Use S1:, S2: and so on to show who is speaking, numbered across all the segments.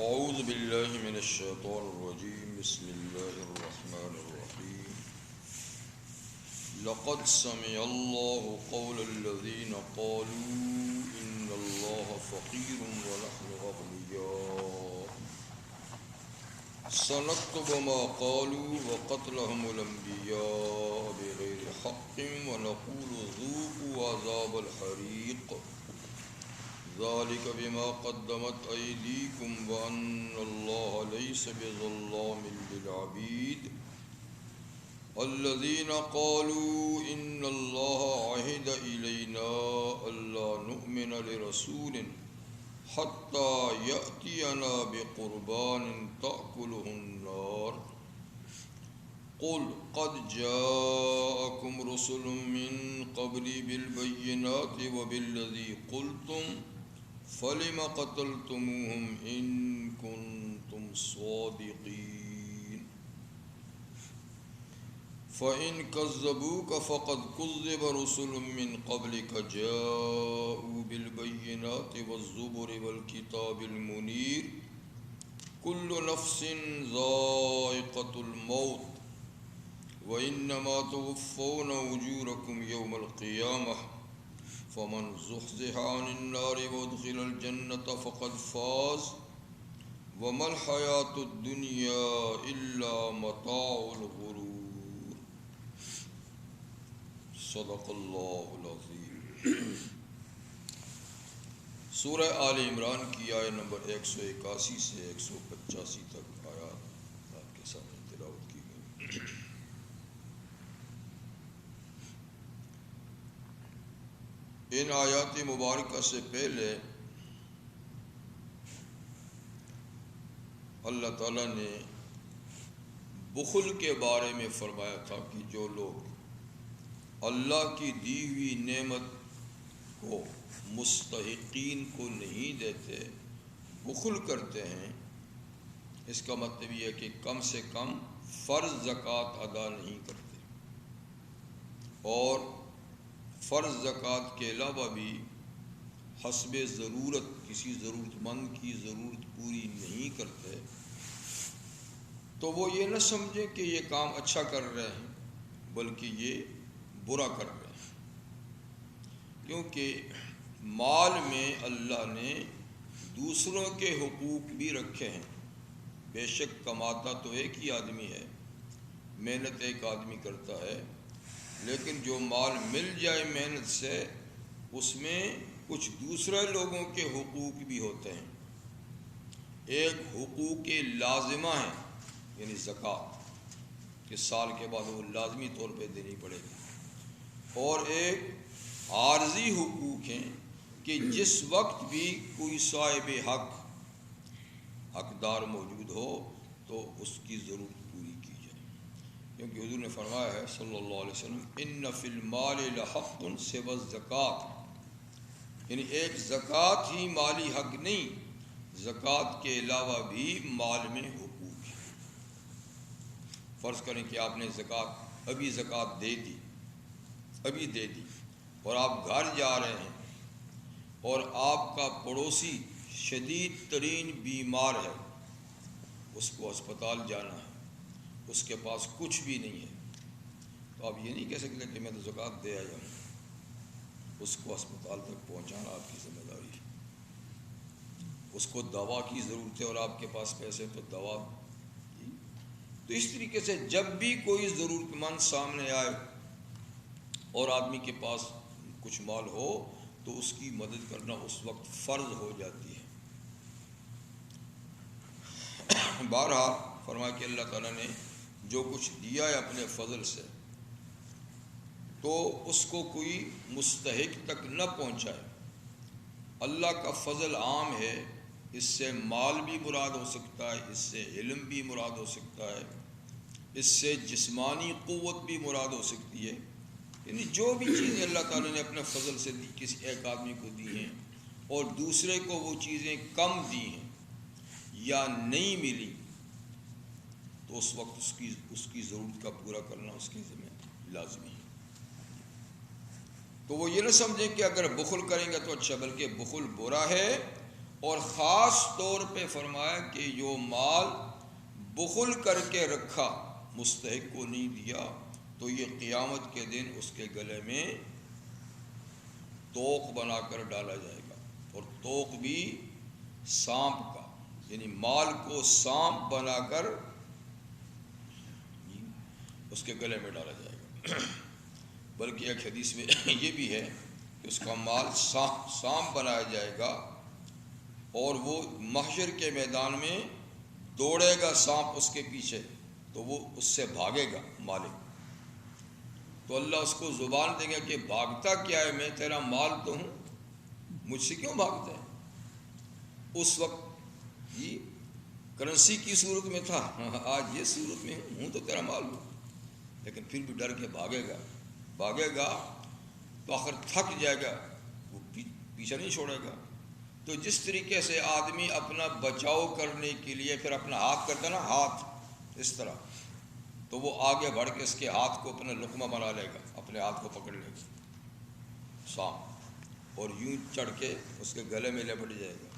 S1: اعوذ باللہ من الشیطان الرجیم بسم اللہ الرحمن الرحیم لقد سمع اللہ قول الذین قالوا ان اللہ فقیر ونحن اغنیاء سنكتب ما قالوا وقتلهم الانبیاء بغیر حق ونقول ذوقوا عذاب الحریق ذلك بما قدمت أيديكم وأن الله ليس بظلام للعبيد الذين قالوا إن الله عهد إلينا ألا نؤمن لرسول حتى يأتينا بقربان تأكله النار قل قد جاءكم رسل من قبلي بالبينات وبالذي قلتم فلم قتلتموهم إن كنتم صادقين فإن كذبوك فقد كذب رسل من قبلك جاءوا بالبينات والزبر والكتاب المنير كل نفس ذائقة الموت وإنما توفون أجوركم يوم القيامة فمن زحزح عن النار وادخل الجنة فقد فاز وما الحياة الدنيا إلا متاع الغرور صدق اللہ العظیم۔ سورہ آل عمران کی آیت نمبر 181 سے 185 تک آیات آپ کے سامنے تلاوت کی گئی۔ ان آیات مبارکہ سے پہلے اللہ تعالیٰ نے بخل کے بارے میں فرمایا تھا کہ جو لوگ اللہ کی دی ہوئی نعمت کو مستحقین کو نہیں دیتے، بخل کرتے ہیں، اس کا مطلب یہ ہے کہ کم سے کم فرض زکوٰۃ ادا نہیں کرتے، اور فرض زکوٰۃ کے علاوہ بھی حسب ضرورت کسی ضرورت مند کی ضرورت پوری نہیں کرتے، تو وہ یہ نہ سمجھیں کہ یہ کام اچھا کر رہے ہیں بلکہ یہ برا کر رہے ہیں، کیونکہ مال میں اللہ نے دوسروں کے حقوق بھی رکھے ہیں۔ بے شک کماتا تو ایک ہی آدمی ہے، محنت ایک آدمی کرتا ہے، لیکن جو مال مل جائے محنت سے اس میں کچھ دوسرے لوگوں کے حقوق بھی ہوتے ہیں۔ ایک حقوق لازمہ ہیں یعنی زکوٰۃ کہ سال کے بعد وہ لازمی طور پہ دینی پڑے گی، اور ایک عارضی حقوق ہیں کہ جس وقت بھی کوئی صاحب حقدار موجود ہو تو اس کی ضرورت پوری کی جائے، کیونکہ حضور نے فرمایا ہے صلی اللہ علیہ وسلم ان فی المال لحق سوى الزکوٰۃ، یعنی ایک زکوٰۃ ہی مالی حق نہیں، زکوٰۃ کے علاوہ بھی مال میں حقوق ہیں۔ فرض کریں کہ آپ نے ابھی زکوٰۃ دے دی اور آپ گھر جا رہے ہیں اور آپ کا پڑوسی شدید ترین بیمار ہے، اس کو اسپتال جانا ہے، اس کے پاس کچھ بھی نہیں ہے، تو آپ یہ نہیں کہہ سکتے کہ میں تو زکوٰۃ دے آیا ہوں۔ اس کو اسپتال تک پہنچانا آپ کی ذمہ داری ہے، اس کو دوا کی ضرورت ہے اور آپ کے پاس پیسے تو دوا کی۔ تو اس طریقے سے جب بھی کوئی ضرورت مند سامنے آئے اور آدمی کے پاس کچھ مال ہو تو اس کی مدد کرنا اس وقت فرض ہو جاتی ہے۔ بہرحال فرمایا کہ اللہ تعالیٰ نے جو کچھ دیا ہے اپنے فضل سے تو اس کو کوئی مستحق تک نہ پہنچائے۔ اللہ کا فضل عام ہے، اس سے مال بھی مراد ہو سکتا ہے، اس سے علم بھی مراد ہو سکتا ہے، اس سے جسمانی قوت بھی مراد ہو سکتی ہے، یعنی جو بھی چیزیں اللہ تعالیٰ نے اپنے فضل سے دی کسی ایک آدمی کو دی ہیں اور دوسرے کو وہ چیزیں کم دی ہیں یا نہیں ملی تو اس وقت اس کی ضرورت کا پورا کرنا اس کے ذمہ لازمی ہے۔ تو وہ یہ نہ سمجھیں کہ اگر بخل کریں گے تو اچھا، بلکہ بخل برا ہے اور خاص طور پہ فرمایا کہ جو مال بخل کر کے رکھا، مستحق کو نہیں دیا، تو یہ قیامت کے دن اس کے گلے میں توق بنا کر ڈالا جائے گا، اور توق بھی سانپ کا، یعنی مال کو سانپ بنا کر اس کے گلے میں ڈالا جائے گا۔ بلکہ ایک حدیث میں یہ بھی ہے کہ اس کا مال سانپ بنایا جائے گا، اور وہ محشر کے میدان میں دوڑے گا سانپ اس کے پیچھے، تو وہ اس سے بھاگے گا مالک، تو اللہ اس کو زبان دیں گے کہ بھاگتا کیا ہے، میں تیرا مال تو ہوں، مجھ سے کیوں بھاگتا ہے؟ اس وقت یہ کرنسی کی صورت میں تھا، آج یہ صورت میں ہوں تو تیرا مال ہوں، لیکن پھر بھی ڈر کے بھاگے گا تو آخر تھک جائے گا، وہ پیچھا نہیں چھوڑے گا۔ تو جس طریقے سے آدمی اپنا بچاؤ کرنے کے لیے پھر اپنا ہاتھ کرتا نا، ہاتھ اس طرح، تو وہ آگے بڑھ کے اس کے ہاتھ کو اپنا لقمہ بنا لے گا، اپنے ہاتھ کو پکڑ لے گا سانپ، اور یوں چڑھ کے اس کے گلے میں لپٹ جائے گا،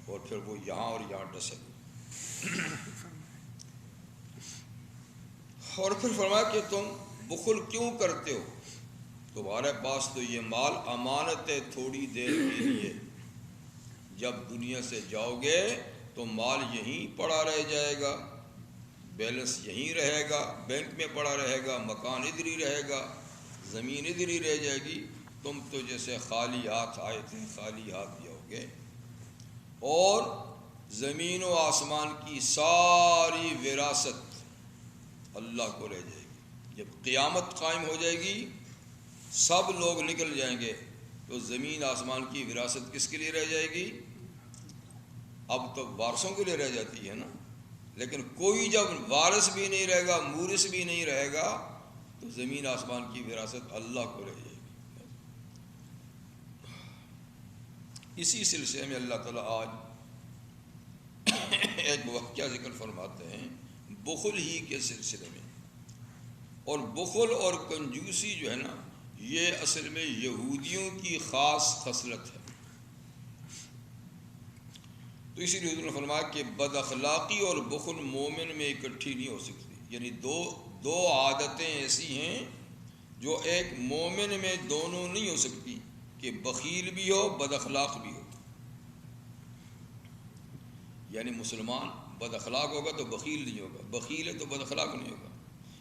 S1: اور پھر وہ یہاں اور یہاں ڈسے گا۔ اور پھر فرمایا کہ تم بخل کیوں کرتے ہو؟ تمہارے پاس تو یہ مال امانت ہے تھوڑی دیر کے لیے، جب دنیا سے جاؤ گے تو مال یہیں پڑا رہ جائے گا، بیلنس یہیں رہے گا، بینک میں پڑا رہے گا، مکان ادھر ہی رہے گا، زمین ادھر ہی رہ جائے گی، تم تو جیسے خالی ہاتھ آئے تھے خالی ہاتھ جاؤ گے، اور زمین و آسمان کی ساری وراثت اللہ کو رہ جائے گی۔ جب قیامت قائم ہو جائے گی، سب لوگ نکل جائیں گے، تو زمین آسمان کی وراثت کس کے لیے رہ جائے گی؟ اب تو وارثوں کے لیے رہ جاتی ہے نا، لیکن کوئی جب وارث بھی نہیں رہے گا، مورث بھی نہیں رہے گا، تو زمین آسمان کی وراثت اللہ کو رہ جائے گی۔ اسی سلسلے میں اللہ تعالیٰ آج ایک واقعہ ذکر فرماتے ہیں بخل ہی کے سلسلے میں، اور بخل اور کنجوسی جو ہے نا، یہ اصل میں یہودیوں کی خاص خصلت ہے۔ تو اسی لیے حضور نے فرمایا کہ بد اخلاقی اور بخل مومن میں اکٹھی نہیں ہو سکتی، یعنی دو عادتیں ایسی ہیں جو ایک مومن میں دونوں نہیں ہو سکتی، کہ بخیل بھی ہو بد اخلاق بھی ہو۔ یعنی مسلمان بد اخلاق ہوگا تو بخیل نہیں ہوگا، بخیل ہے تو بد اخلاق نہیں ہوگا،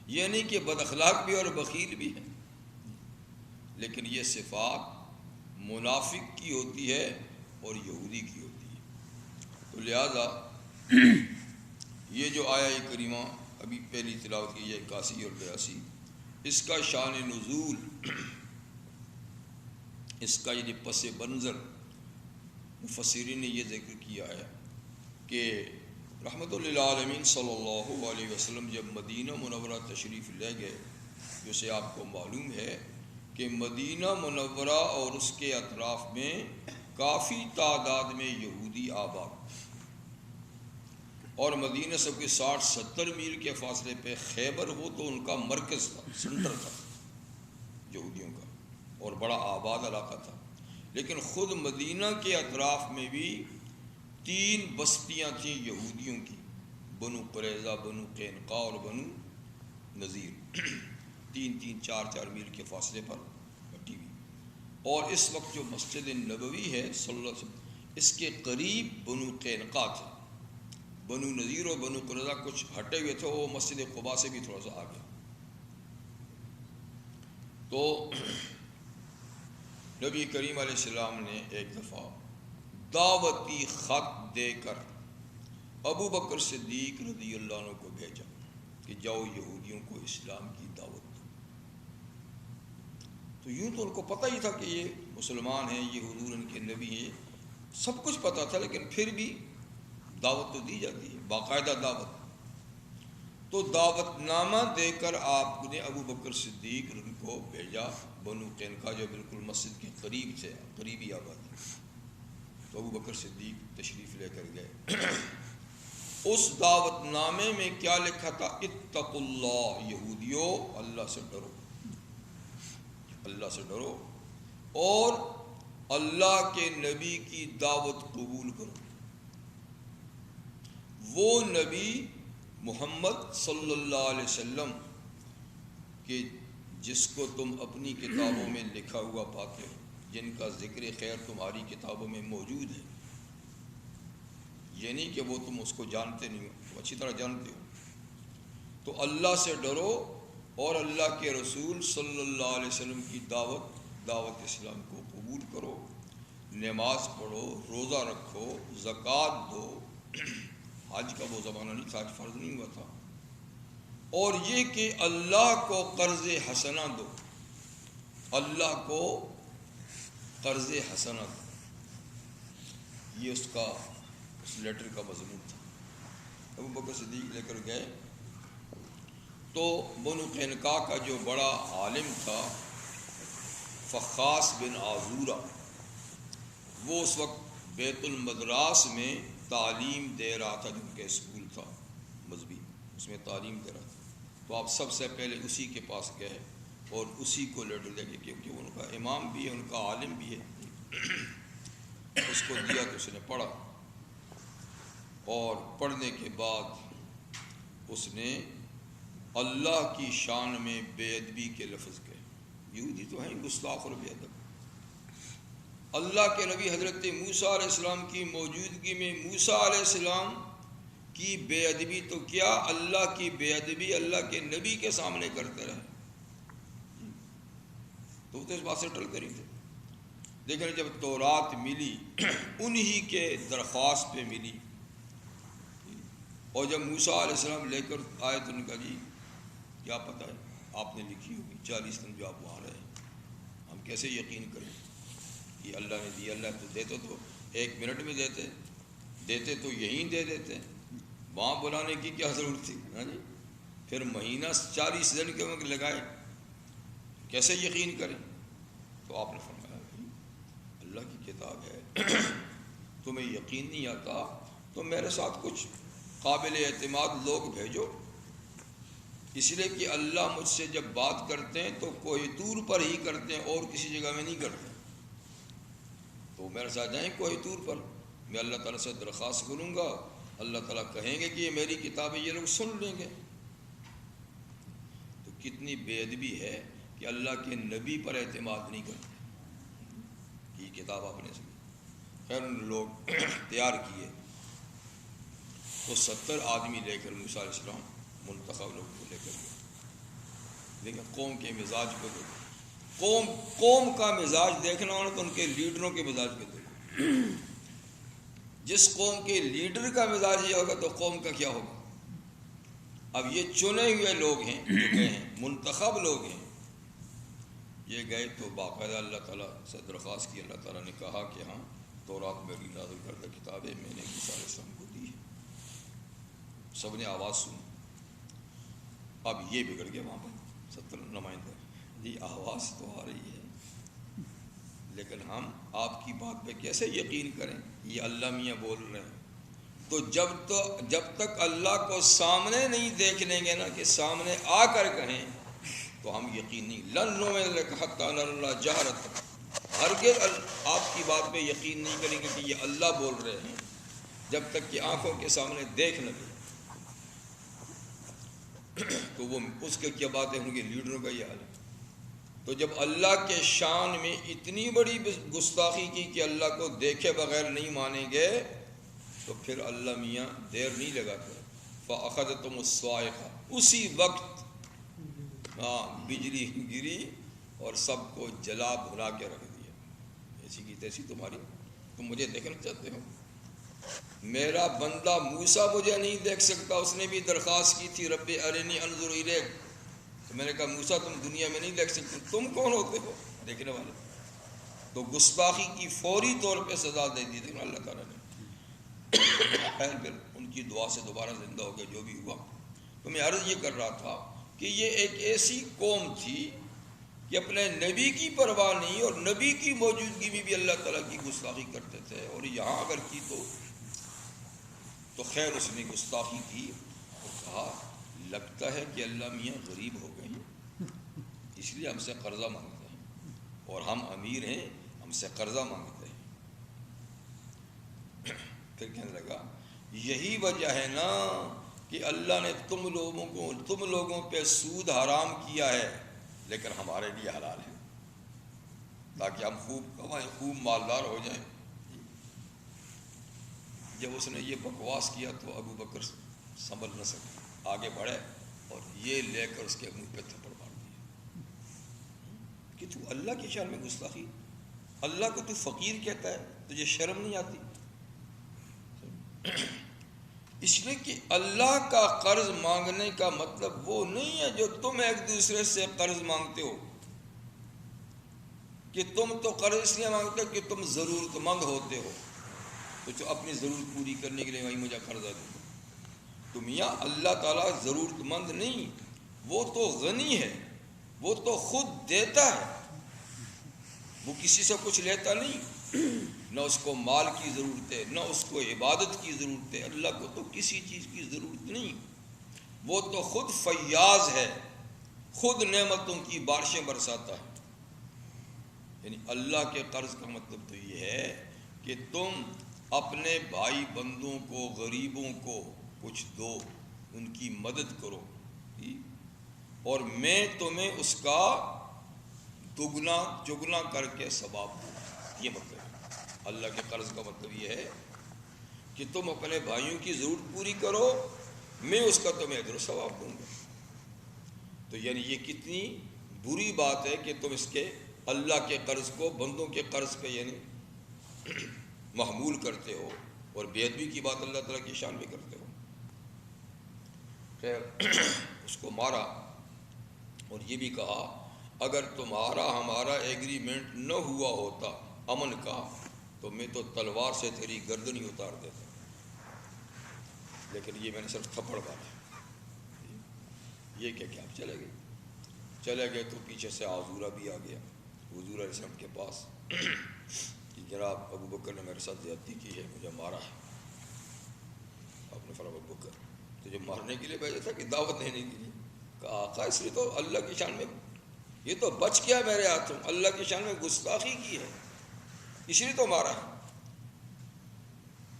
S1: یہ نہیں کہ بد اخلاق بھی اور بخیل بھی ہے، لیکن یہ صفات منافق کی ہوتی ہے اور یہودی کی ہوتی ہے۔ تو لہذا یہ جو آیہ کریمہ ابھی پہلی تلاوت کی ہے 81 اور 82، اس کا شان نزول، اس کا یہ پس منظر مفسرین نے یہ ذکر کیا ہے کہ رحمت للعالمین صلی اللہ علیہ وسلم جب مدینہ منورہ تشریف لے گئے، جیسے آپ کو معلوم ہے کہ مدینہ منورہ اور اس کے اطراف میں کافی تعداد میں یہودی آباد، اور مدینہ سے کوئی 60-70 میل کے فاصلے پہ خیبر وہ تو ان کا مرکز تھا، سنٹر تھا یہودیوں کا، اور بڑا آباد علاقہ تھا۔ لیکن خود مدینہ کے اطراف میں بھی 3 بستیاں تھیں یہودیوں کی، بنو قریظہ، بنو قینقاع اور بنو نذیر، 3-3 4-4 میل کے فاصلے پر بٹی ہوئی۔ اور اس وقت جو مسجد نبوی ہے صلی اللہ علیہ وسلم، اس کے قریب بنو قینقاع تھے، بنو نذیر اور بنو قریظہ کچھ ہٹے ہوئے تھے، وہ مسجد قباء سے بھی تھوڑا سا آگے۔ تو نبی کریم علیہ السلام نے ایک دفعہ دعوتی خط دے کر ابو بکر صدیق رضی اللہ عنہ کو بھیجا کہ جاؤ یہودیوں کو اسلام کی دعوت دو۔ تو یوں تو ان کو پتہ ہی تھا کہ یہ مسلمان ہیں، یہ حضور ان کے نبی ہیں، سب کچھ پتہ تھا، لیکن پھر بھی دعوت تو دی جاتی ہے، باقاعدہ دعوت۔ تو دعوت نامہ دے کر آپ نے ابو بکر صدیق ان کو بھیجا، بنو قینقاع جو بالکل مسجد کے قریب تھے، قریبی آبادی۔ تو ابو بکر صدیق تشریف لے کر گئے۔ اس دعوت نامے میں کیا لکھا تھا؟ اتقوا اللہ، یہودیو اللہ سے ڈرو، اللہ سے ڈرو، اور اللہ کے نبی کی دعوت قبول کرو. وہ نبی محمد صلی اللہ علیہ وسلم کہ جس کو تم اپنی کتابوں میں لکھا ہوا پاتے ہو، جن کا ذکر خیر تمہاری کتابوں میں موجود ہے. یہ نہیں کہ وہ تم اس کو جانتے نہیں ہو، تم اچھی طرح جانتے ہو. تو اللہ سے ڈرو اور اللہ کے رسول صلی اللہ علیہ وسلم کی دعوت اسلام کو قبول کرو. نماز پڑھو، روزہ رکھو، زکوٰۃ دو. حج کا وہ زمانہ نہیں تھا، حج فرض نہیں ہوا تھا. اور یہ کہ اللہ کو قرض حسنہ دو، اللہ کو قرض حسنہ دو. یہ اس لیٹر کا مضمون تھا. ابو بکر صدیق لے کر گئے تو بنو قینقاع کا جو بڑا عالم تھا فخاص بن عازورہ، وہ اس وقت بیت المدراس میں تعلیم دے رہا تھا. جن کا اسکول تھا مذہبی، اس میں تعلیم دے رہا تھا. تو آپ سب سے پہلے اسی کے پاس گئے اور اسی کو لیٹر دے کے، کیونکہ ان کا امام بھی ہے، ان کا عالم بھی ہے. اس کو دیا تو اس نے پڑھا، اور پڑھنے کے بعد اس نے اللہ کی شان میں بے ادبی کے لفظ کہے. یہودی تو ہیں گستاخ اور بے ادب. اللہ کے نبی حضرت موسیٰ علیہ السلام کی موجودگی میں موسیٰ علیہ السلام کی بے ادبی تو کیا، اللہ کی بے ادبی اللہ کے نبی کے سامنے کرتے رہے. تو اس بات سے ٹلتے نہیں تھے. لیکن جب تورات ملی انہی کے درخواست پہ ملی، اور جب موسیٰ علیہ السلام لے کر آئے تو ان کا جی کیا پتہ ہے، آپ نے لکھی ہوگی 40 دن جو آپ وہاں رہے، ہم کیسے یقین کریں کہ اللہ نے دی. اللہ تو دیتے تو 1 منٹ میں دیتے تو یہیں دے دیتے، وہاں بلانے کی کیا ضرورت تھی. ہاں جی، پھر مہینہ 40 دن کے وقت لگائے، کیسے یقین کریں. تو آپ نے فرمایا اللہ کی کتاب ہے، تمہیں یقین نہیں آتا تو میرے ساتھ کچھ قابل اعتماد لوگ بھیجو. اس لیے کہ اللہ مجھ سے جب بات کرتے ہیں تو کوئی طور پر ہی کرتے ہیں اور کسی جگہ میں نہیں کرتے. تو میرے ساتھ جائیں کوئی طور پر، میں اللہ تعالیٰ سے درخواست کروں گا، اللہ تعالیٰ کہیں گے کہ یہ میری کتاب ہے، یہ لوگ سن لیں گے. تو کتنی بے ادبی ہے کہ اللہ کے نبی پر اعتماد نہیں کرتے. یہ کتاب آپ نے سنی. خیر ان لوگ تیار کیے تو 70 آدمی لے کر موسیٰ علیہ السلام منتخب لوگوں کو لے کر گئے. لیکن قوم کے مزاج کو دیکھو، قوم کا مزاج دیکھنا ہونا تو ان کے لیڈروں کے مزاج کو دیکھو. جس قوم کے لیڈر کا مزاج یہ ہوگا تو قوم کا کیا ہوگا. اب یہ چنے ہوئے لوگ ہیں جو گئے ہیں، منتخب لوگ ہیں. یہ گئے تو باقاعدہ اللہ تعالیٰ سے درخواست کی. اللہ تعالیٰ نے کہا کہ ہاں تورات میری نازل کردہ کتاب ہے، میں نے موسیٰ علیہ السلام کو دی ہے. سب نے آواز سنی. اب یہ بگڑ گیا وہاں پر 70 نمائندے، جی آواز تو آ رہی ہے لیکن ہم آپ کی بات پہ کیسے یقین کریں، یہ اللہ میاں بول رہے ہیں. تو جب تک اللہ کو سامنے نہیں دیکھ لیں گے نا، کہ سامنے آ کر کہیں، تو ہم یقین نہیں. لن نؤمن لک حتی نری اللہ جہرۃ، ہرگز آپ کی بات پہ یقین نہیں کریں گے کہ یہ اللہ بول رہے ہیں جب تک کہ آنکھوں کے سامنے دیکھ نہ لیں. تو وہ اس کے کیا باتیں ہوں گی، لیڈروں کا یہ حال ہے. تو جب اللہ کے شان میں اتنی بڑی گستاخی کی کہ اللہ کو دیکھے بغیر نہیں مانیں گے، تو پھر اللہ میاں دیر نہیں لگا کر فَأَخَذَتْهُمُ الصَّاعِقَةُ، اسی وقت بجلی گری اور سب کو جلا بھلا کے رکھ دیا. ایسی کی تیسی تم مجھے دیکھنا چاہتے ہو. میرا بندہ موسیٰ مجھے نہیں دیکھ سکتا، اس نے بھی درخواست کی تھی رب ارنی انظر الیک. تو میں نے کہا موسیٰ تم دنیا میں نہیں دیکھ سکتے، تم کون ہوتے ہو دیکھنے والے. تو گستاخی کی فوری طور پہ سزا دے دی تھی اللہ تعالیٰ نے. خیر پھر ان کی دعا سے دوبارہ زندہ ہو گیا جو بھی ہوا. تو میں عرض یہ کر رہا تھا کہ یہ ایک ایسی قوم تھی کہ اپنے نبی کی پرواہ نہیں، اور نبی کی موجودگی میں بھی اللہ تعالیٰ کی گستاخی کرتے تھے. اور یہاں اگر کی تو خیر اس نے گستاخی کی اور کہا لگتا ہے کہ اللہ میاں غریب ہو گئے ہیں، اس لیے ہم سے قرضہ مانگتے ہیں، اور ہم امیر ہیں، ہم ہم سے قرضہ مانگتے ہیں۔ پھر کہنے لگا یہی وجہ ہے نا کہ اللہ نے تم لوگوں پہ سود حرام کیا ہے لیکن ہمارے لیے حلال ہے، تاکہ ہم خوب کمائیں، خوب مالدار ہو جائیں۔ جب اس نے یہ بکواس کیا تو ابو بکر سنبھل نہ سکے، آگے بڑھے اور یہ لے کر اس کے منہ پہ تھپڑ مار دیا کہ تو اللہ کی شان میں گستاخی، اللہ کو تو فقیر کہتا ہے، تجھے شرم نہیں آتی؟ اس لیے کہ اللہ کا قرض مانگنے کا مطلب وہ نہیں ہے جو تم ایک دوسرے سے قرض مانگتے ہو، کہ تم تو قرض اس لیے مانگتے ہو کہ تم ضرورت مند ہوتے ہو تو اپنی ضرورت پوری کرنے کے لیے وہی مجھے قرضہ دو۔ تو میاں اللہ تعالیٰ ضرورت مند نہیں، وہ تو غنی ہے، وہ تو خود دیتا ہے، وہ کسی سے کچھ لیتا نہیں، نہ اس کو مال کی ضرورت ہے نہ اس کو عبادت کی ضرورت ہے، اللہ کو تو کسی چیز کی ضرورت نہیں، وہ تو خود فیاض ہے، خود نعمتوں کی بارشیں برساتا ہے۔ یعنی اللہ کے قرض کا مطلب تو یہ ہے کہ تم اپنے بھائی بندوں کو، غریبوں کو کچھ دو، ان کی مدد کرو، اور میں تمہیں اس کا دگنا چگنا کر کے ثواب دوں۔ یہ مطلب ہے اللہ کے قرض کا مطلب یہ ہے کہ تم اپنے بھائیوں کی ضرورت پوری کرو، میں اس کا تمہیں اجر و ثواب دوں گا۔ تو یعنی یہ کتنی بری بات ہے کہ تم اس کے اللہ کے قرض کو بندوں کے قرض پہ یعنی محمول کرتے ہو، اور بے ادبی کی بات اللہ تعالیٰ کی شان میں کرتے ہو۔ خیر اس کو مارا اور یہ بھی کہا اگر تمہارا ہمارا ایگریمنٹ نہ ہوا ہوتا امن کا تو میں تو تلوار سے تیری گردن ہی اتار دیتا، لیکن یہ میں نے صرف تھپڑ مارا۔ یہ کہ آپ چلے گئے تو پیچھے سے عذورہ بھی آ گیا حضور علیہ السلام کے پاس کہ جناب ابو بکر نے میرے ساتھ زیادتی کی ہے، مجھے مارا ہے۔ آپ نے فرمایا ابو بکر تجھے مارنے کے لیے بھیجا تھا کہ دعوت دینے کے لیے؟ کہا آقا اس لیے تو اللہ کی شان میں یہ تو بچ گیا میرے ہاتھوں، اللہ کی شان میں گستاخی کی ہے اس لیے تو مارا ہے۔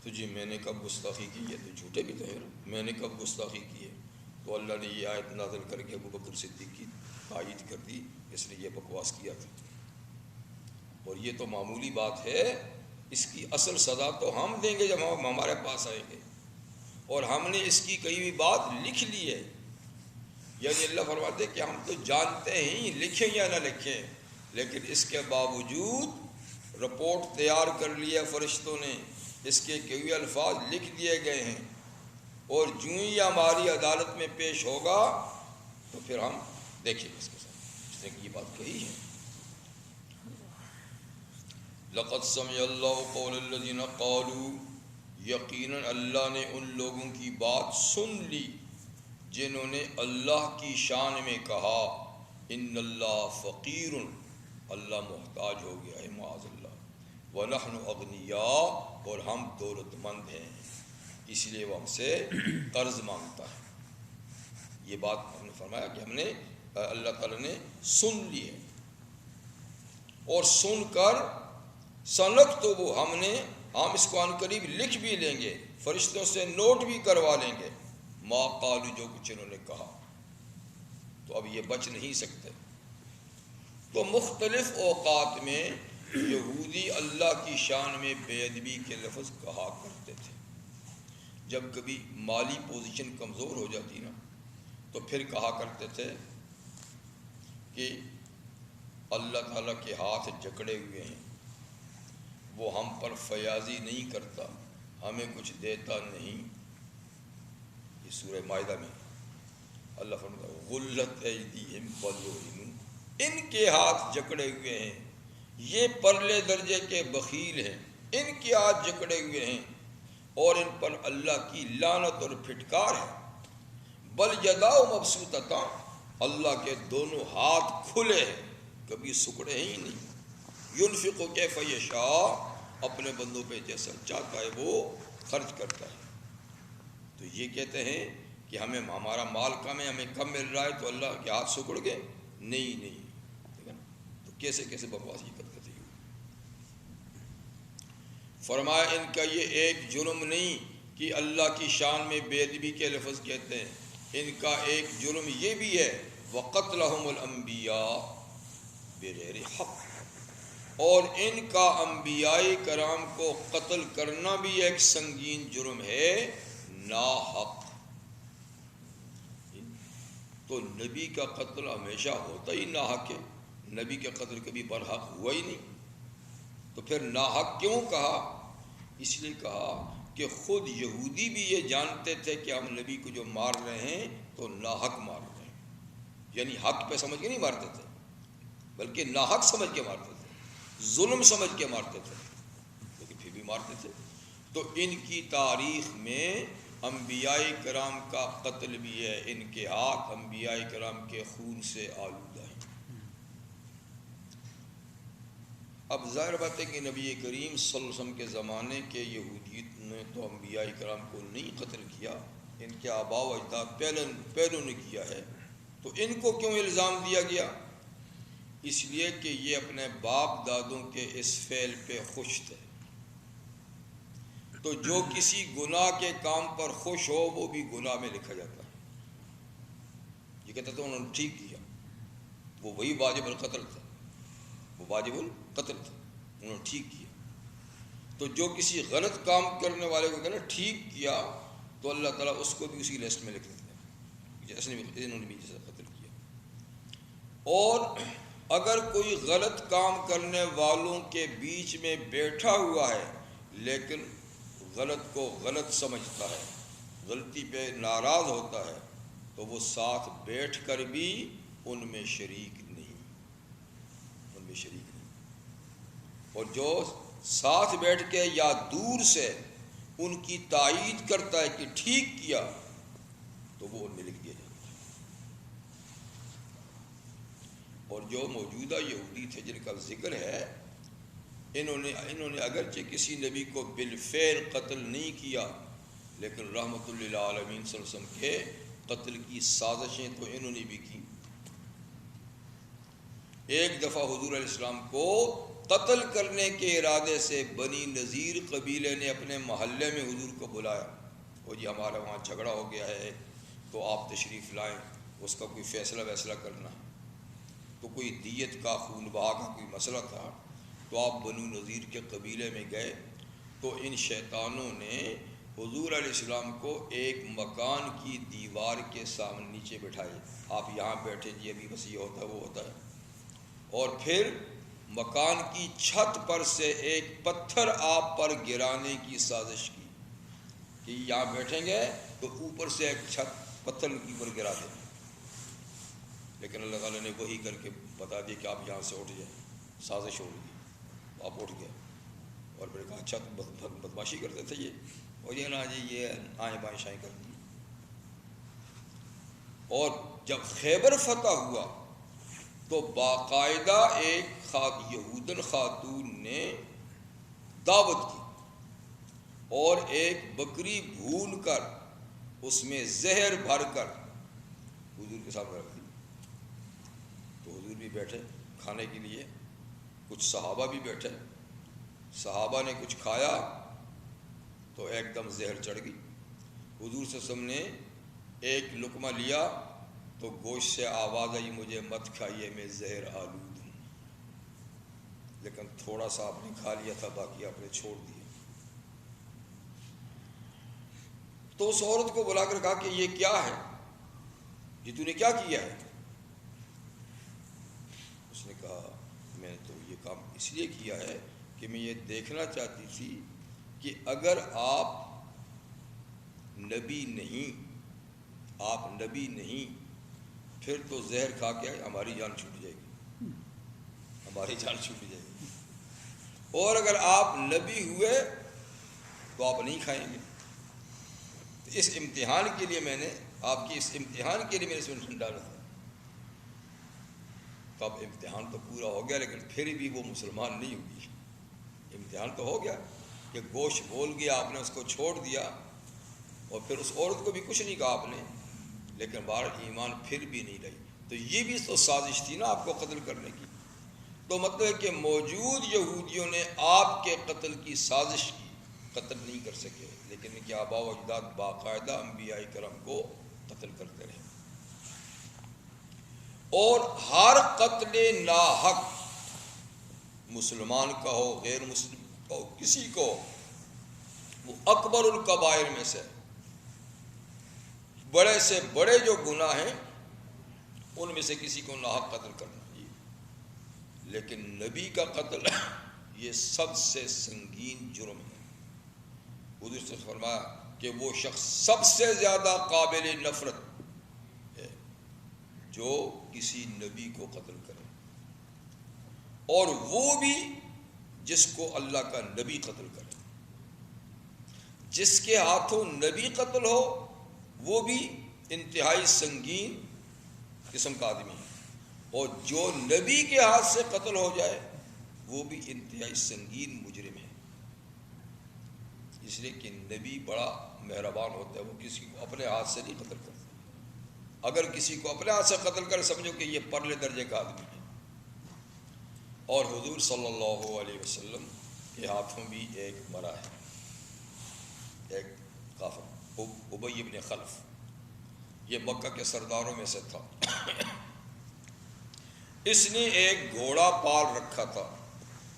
S1: تو جی میں نے کب گستاخی کی ہے؟ تو جھوٹے بھی تو ہے، میں نے کب گستاخی کی ہے؟ تو اللہ نے یہ آیت نازل کر کے ابو بکر صدیق کی تائید کر دی، اس نے یہ بکواس کیا تھا۔ اور یہ تو معمولی بات ہے، اس کی اصل سزا تو ہم دیں گے جب ہم ہمارے پاس آئیں گے، اور ہم نے اس کی کئی بھی بات لکھ لی ہے۔ یعنی اللہ فرماتے کہ ہم تو جانتے ہیں لکھیں یا نہ لکھیں، لیکن اس کے باوجود رپورٹ تیار کر لیا فرشتوں نے، اس کے کئی الفاظ لکھ دیے گئے ہیں، اور جو ہی ہماری عدالت میں پیش ہوگا تو پھر ہم دیکھیں اس کے ساتھ۔ اس نے یہ بات کہی ہے لقد سمع اللہ قول الذین قالوا، یقیناً اللہ نے ان لوگوں کی بات سن لی جنہوں نے اللہ کی شان میں کہا ان اللہ فقیر، اللہ محتاج ہو گیا ہے معاذ اللہ، ونحن اغنیاء، اور ہم دولت مند ہیں، اس لیے وہ ہم سے قرض مانگتا ہے۔ یہ بات ہم نے فرمایا کہ ہم نے اللہ تعالیٰ نے سن لی ہے، اور سن کر سنک تو وہ ہم اس کو عن قریب لکھ بھی لیں گے، فرشتوں سے نوٹ بھی کروا لیں گے، ما قالو جو کچھ انہوں نے کہا، تو اب یہ بچ نہیں سکتے۔ تو مختلف اوقات میں یہودی اللہ کی شان میں بے ادبی کے لفظ کہا کرتے تھے۔ جب کبھی مالی پوزیشن کمزور ہو جاتی نا تو پھر کہا کرتے تھے کہ اللہ تعالیٰ کے ہاتھ جکڑے ہوئے ہیں، وہ ہم پر فیاضی نہیں کرتا، ہمیں کچھ دیتا نہیں۔ یہ سورہ مائدہ میں اللہ فرماتا ہے غلت ایدیہم وَلُعِنُوا، ان کے ہاتھ جکڑے ہوئے ہیں، یہ پرلے درجے کے بخیل ہیں، ان کے ہاتھ جکڑے ہوئے ہیں، اور ان پر اللہ کی لعنت اور پھٹکار ہے۔ بل یداہ مبسوطتان، اللہ کے دونوں ہاتھ کھلے ہیں، کبھی سکڑے ہی نہیں۔ ينفق کیف یشاء، اپنے بندوں پہ جیسا چاہتا ہے وہ خرچ کرتا ہے۔ تو یہ کہتے ہیں کہ ہمارا مال کم ہے، ہمیں کم مل رہا ہے تو اللہ کے ہاتھ سکڑ گئے؟ نہیں، تو کیسے بکواس یہ کرتے تھے۔ فرمایا ان کا یہ ایک جرم نہیں کہ اللہ کی شان میں بے ادبی کے لفظ کہتے ہیں، ان کا ایک جرم یہ بھی ہے وَقَتْلَهُمُ الْأَنْبِيَاءُ بِغَيْرِ حق، اور ان کا انبیاء کرام کو قتل کرنا بھی ایک سنگین جرم ہے ناحق۔ تو نبی کا قتل ہمیشہ ہوتا ہی ناحق ہے، نبی کا قتل کبھی برحق ہوا ہی نہیں، تو پھر ناحق کیوں کہا؟ اس لیے کہا کہ خود یہودی بھی یہ جانتے تھے کہ ہم نبی کو جو مار رہے ہیں تو ناحق مار رہے ہیں، یعنی حق پہ سمجھ کے نہیں مارتے تھے بلکہ ناحق سمجھ کے مارتے تھے، ظلم سمجھ کے مارتے تھے، لیکن پھر بھی مارتے تھے۔ تو ان کی تاریخ میں انبیاء کرام کا قتل بھی ہے، ان کے ہاتھ انبیاء کرام کے خون سے آلودہ ہیں۔ اب ظاہر بات ہے کہ نبی کریم صلی اللہ علیہ وسلم کے زمانے کے یہودیت نے تو انبیاء کرام کو نہیں قتل کیا، ان کے آباء و اجداد پہلوں نے کیا ہے، تو ان کو کیوں الزام دیا گیا؟ اس لیے کہ یہ اپنے باپ دادوں کے اس فعل پہ خوش تھے، تو جو کسی گناہ کے کام پر خوش ہو وہ بھی گناہ میں لکھا جاتا ہے۔ یہ کہتا تھا انہوں نے ٹھیک کیا، وہ وہی واجب القتل تھا، وہ واجب القتل تھا، انہوں نے ٹھیک کیا۔ تو جو کسی غلط کام کرنے والے کو کہنا ٹھیک کیا تو اللہ تعالیٰ اس کو بھی اسی لسٹ میں لکھ دیتے ہیں جیسے انہوں نے بھی جیسا قتل کیا۔ اور اگر کوئی غلط کام کرنے والوں کے بیچ میں بیٹھا ہوا ہے لیکن غلط کو غلط سمجھتا ہے، غلطی پہ ناراض ہوتا ہے، تو وہ ساتھ بیٹھ کر بھی ان میں شریک نہیں، ان میں شریک نہیں۔ اور جو ساتھ بیٹھ کے یا دور سے ان کی تائید کرتا ہے کہ ٹھیک کیا تو وہ ان میں لکھ دیا جاتا ہے۔ اور جو موجودہ یہودی تھے جن کا ذکر ہے، انہوں نے اگرچہ کسی نبی کو بالفعل قتل نہیں کیا لیکن رحمت للعالمین صلی اللہ علیہ وسلم کے قتل کی سازشیں تو انہوں نے بھی کی۔ ایک دفعہ حضور علیہ السلام کو قتل کرنے کے ارادے سے بنی نذیر قبیلے نے اپنے محلے میں حضور کو بلایا، وہ جی ہمارا وہاں جھگڑا ہو گیا ہے تو آپ تشریف لائیں، اس کا کوئی فیصلہ کرنا ہے۔ تو کوئی دیت کا خون بہا کا کوئی مسئلہ تھا، تو آپ بنو نذیر کے قبیلے میں گئے، تو ان شیطانوں نے حضور علیہ السلام کو ایک مکان کی دیوار کے سامنے نیچے بٹھائے، آپ یہاں بیٹھے جی ابھی بس یہ ہوتا ہے وہ ہوتا ہے، اور پھر مکان کی چھت پر سے ایک پتھر آپ پر گرانے کی سازش کی کہ یہاں بیٹھیں گے تو اوپر سے ایک چھت پتھر کی اوپر گرا دیں، لیکن اللہ تعالیٰ نے وہی کر کے بتا دیا کہ آپ یہاں سے اٹھ جائیں، سازش ہو گئی، آپ اٹھ گئے، اور پھر کہا اچھا بدماشی کرتے تھے یہ، اور یہ نا جی یہ آئیں بائیں شائیں کر دی۔ اور جب خیبر فتح ہوا تو باقاعدہ ایک یہودن خاتون نے دعوت کی اور ایک بکری بھون کر اس میں زہر بھر کر حضور کے سامنے رکھ دی، تو حضور بھی بیٹھے کھانے کے لیے، کچھ صحابہ بھی بیٹھے، صحابہ نے کچھ کھایا تو ایک دم زہر چڑھ گئی، حضور صلی اللہ علیہ وسلم نے ایک لقمہ لیا تو گوشت سے آواز آئی مجھے مت کھائیے میں زہر آلود ہوں، لیکن تھوڑا سا آپ نے کھا لیا تھا باقی آپ نے چھوڑ دیا۔ تو اس عورت کو بلا کر کہا کہ یہ کیا ہے، یہ تو نے کیا کیا ہے؟ اس نے کہا میں نے تو یہ کام اس لیے کیا ہے کہ میں یہ دیکھنا چاہتی تھی کہ اگر آپ نبی نہیں پھر تو زہر کھا کے ہماری جان چھوٹ جائے گی، ہماری جان چھوٹ جائے گی، اور اگر آپ نبی ہوئے تو آپ نہیں کھائیں گے۔ تو اس امتحان کے لیے میں نے آپ کی اس امتحان کے لیے میں نے اس میں ڈالا تھا۔ تو اب امتحان تو پورا ہو گیا لیکن پھر بھی وہ مسلمان نہیں ہوگی، امتحان تو ہو گیا کہ گوشت بول گیا، آپ نے اس کو چھوڑ دیا، اور پھر اس عورت کو بھی کچھ نہیں کہا آپ نے، لیکن بہر ایمان پھر بھی نہیں رہی۔ تو یہ بھی تو سازش تھی نا آپ کو قتل کرنے کی۔ تو مطلب ہے کہ موجود یہودیوں نے آپ کے قتل کی سازش کی، قتل نہیں کر سکے، لیکن ان کے آباء و اجداد باقاعدہ انبیاء کرام کو قتل کرتے رہے. اور ہر قتل ناحق، مسلمان کا ہو غیر مسلم کا ہو، کسی کو، وہ اکبر الکبائر میں سے، بڑے سے بڑے جو گناہ ہیں ان میں سے کسی کو ناحق قتل کرنا. لیکن نبی کا قتل یہ سب سے سنگین جرم ہے. حضور سے فرمایا کہ وہ شخص سب سے زیادہ قابل نفرت ہے جو کسی نبی کو قتل کرے، اور وہ بھی جس کو اللہ کا نبی قتل کرے. جس کے ہاتھوں نبی قتل ہو وہ بھی انتہائی سنگین قسم کا آدمی ہے، اور جو نبی کے ہاتھ سے قتل ہو جائے وہ بھی انتہائی سنگین مجرم ہے. اس لیے کہ نبی بڑا مہربان ہوتا ہے، وہ کسی کو اپنے ہاتھ سے نہیں قتل کرتا. اگر کسی کو اپنے ہاتھ سے قتل کرے سمجھو کہ یہ پرلے درجے کا آدمی ہے. اور حضور صلی اللہ علیہ وسلم کے ہاتھوں بھی ایک مرا ہے، ایک کافر، ابی بن خلف، یہ مکہ کے سرداروں میں سے تھا. اس نے ایک گھوڑا پال رکھا تھا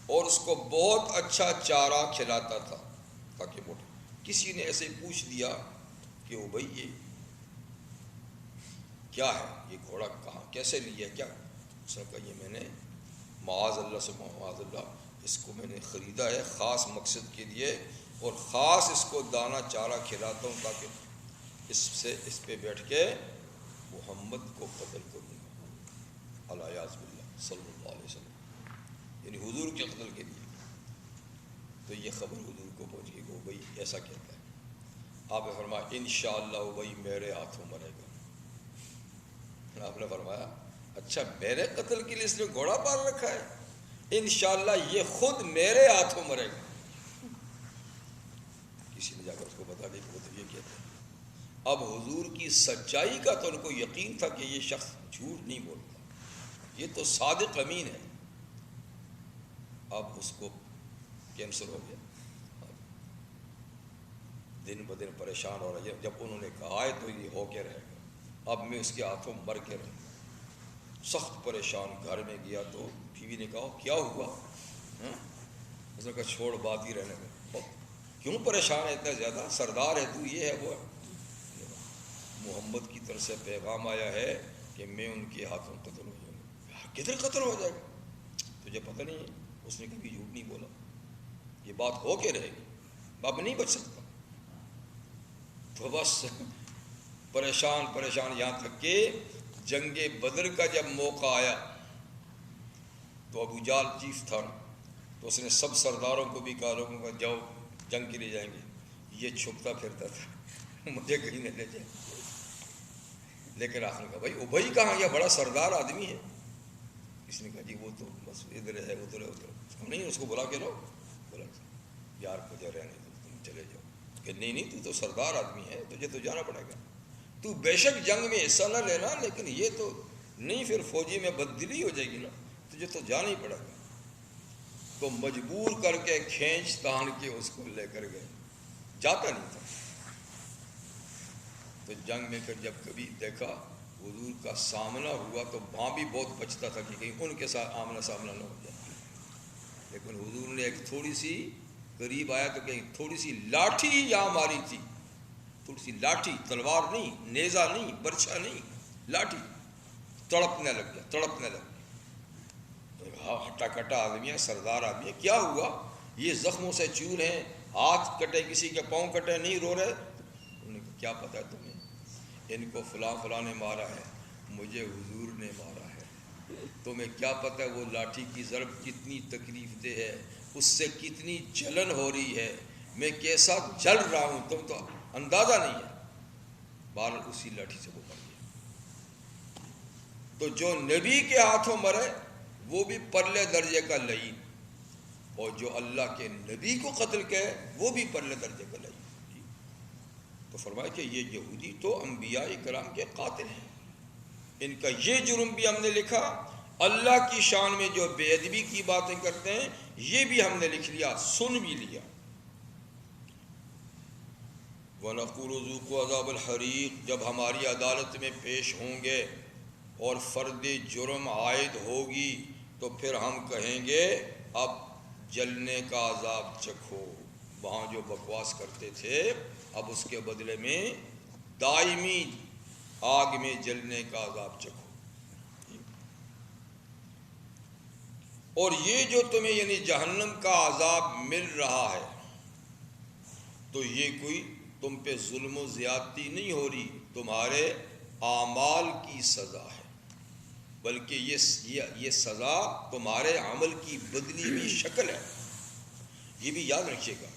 S1: اور اس کو بہت اچھا چارہ کھلاتا تھا تاکہ موٹا. کسی نے ایسے پوچھ دیا کہ وہ بھائی یہ کیا ہے، یہ گھوڑا کہاں کیسے لیا، کیا؟ اس نے کہا یہ میں نے معاذ اللہ سے، معاذ اللہ، اس کو میں نے خریدا ہے خاص مقصد کے لیے، اور خاص اس کو دانہ چارہ کھلاتا ہوں تاکہ اس پہ بیٹھ کے محمد کو قتل کروں گا، الیاذ باللہ صلی اللہ علیہ وسلم، یعنی حضور کے قتل کے لیے. تو یہ خبر حضور کو پہنچ گئی کہ بھائی ایسا کہتا ہے. آپ نے فرمایا انشاءاللہ بھائی میرے ہاتھوں مرے گا. آپ نے فرمایا اچھا میرے قتل کے لیے اس نے گھوڑا پال رکھا ہے، انشاءاللہ یہ خود میرے ہاتھوں مرے گا. کسی نے جا کر اس کو بتا دیا کہ وہ تو یہ کہتے ہیں. اب حضور کی سچائی کا تو ان کو یقین تھا کہ یہ شخص جھوٹ نہیں بولتا، یہ تو صادق امین ہے. اب اس کو کینسر ہو گیا، دن بدن پریشان ہو رہا ہے. جب انہوں نے کہا ہے تو یہ ہو کے رہے گا، اب میں اس کے ہاتھوں مر کے رہوں. سخت پریشان، گھر میں گیا تو بیوی نے کہا کیا ہوا؟ اس نے کہا چھوڑ بات ہی رہنے میں. کیوں پریشان ہے اتنا زیادہ؟ سردار ہے تو، یہ ہے وہ ہے. محمد کی طرف سے پیغام آیا ہے کہ میں ان کے ہاتھوں قتل ہو جاؤں گا. کدھر قتل ہو جائے گا؟ تجھے پتہ نہیں ہے؟ اس نے کبھی جھوٹ نہیں بولا، یہ بات ہو کے رہے گی، اب نہیں بچ سکتا. تو بس پریشان یہاں تک کہ جنگ بدر کا جب موقع آیا تو ابو جہل چیف تھا، تو اس نے سب سرداروں کو بھی کہا لوگوں کو جاؤ جنگ کے لیے جائیں گے. یہ چھپتا پھرتا تھا، مجھے کہیں نہ لے جائے. لیکن آخر کہا بھائی ابئی کہاں، یہ بڑا سردار آدمی ہے. اس نے کہا جی وہ تو بس ادھر ہے ادھر ہے ادھر. نہیں اس کو بلا کے لاؤ. بولا یار مجھے رہنے دو، تم چلے جاؤ. کہ نہیں تو سردار آدمی ہے، تجھے تو جانا پڑے گا. تو بے شک جنگ میں حصہ نہ لینا، لیکن یہ تو نہیں، پھر فوجی میں بددلی ہو جائے گی نا، تجھے تو جانا ہی پڑے گا. تو مجبور کر کے کھینچ تان کے اس کو لے کر گئے، جاتا نہیں تھا. تو جنگ میں پھر جب کبھی دیکھا حضور کا سامنا ہوا تو وہاں بھی بہت بچتا تھا کہ کہیں ان کے ساتھ آمنا سامنا نہ ہو جائے. لیکن حضور نے ایک تھوڑی سی قریب آیا تو کہیں تھوڑی سی لاٹھی یہاں ماری تھی، تھوڑی سی لاٹھی، تلوار نہیں، نیزہ نہیں، برچھا نہیں، لاٹھی. تڑپنے لگ گیا. ہٹا کٹا آدمی ہے، سردار آدمی ہے، کیا ہوا؟ یہ زخموں سے چور ہیں، ہاتھ کٹے، کسی کے پاؤں کٹے، نہیں رو رہے. انہوں نے کہا کیا پتا ہے تمہیں؟ ان کو فلاں نے مارا ہے، مجھے حضور نے مارا ہے. تمہیں کیا پتہ ہے وہ لاٹھی کی ضرب کتنی تکلیف دہ ہے، اس سے کتنی جلن ہو رہی ہے، میں کیسا جل رہا ہوں، تم تو اندازہ نہیں ہے. بال اسی لاٹھی سے وہ مر گیا. تو جو نبی کے ہاتھوں مرے وہ بھی پرلے درجے کا لعین، اور جو اللہ کے نبی کو قتل کرے وہ بھی پرلے درجے کا لعین. تو فرمایا کہ یہ یہودی تو انبیاء کرام کے قاتل ہیں، ان کا یہ جرم بھی ہم نے لکھا، اللہ کی شان میں جو بے ادبی کی باتیں کرتے ہیں یہ بھی ہم نے لکھ لیا، سن بھی لیا۔ وَنَقُولُ ذُوقُوا عَذَابَ الْحَرِيقِ، جب ہماری عدالت میں پیش ہوں گے اور فرد جرم عائد ہوگی تو پھر ہم کہیں گے اب جلنے کا عذاب چکھو۔ وہاں جو بکواس کرتے تھے اب اس کے بدلے میں دائمی آگ میں جلنے کا عذاب چکھو۔ اور یہ جو تمہیں یعنی جہنم کا عذاب مل رہا ہے تو یہ کوئی تم پہ ظلم و زیادتی نہیں ہو رہی، تمہارے اعمال کی سزا ہے، بلکہ یہ سزا تمہارے عمل کی بدلی ہوئی شکل ہے۔ یہ بھی یاد رکھیے گا،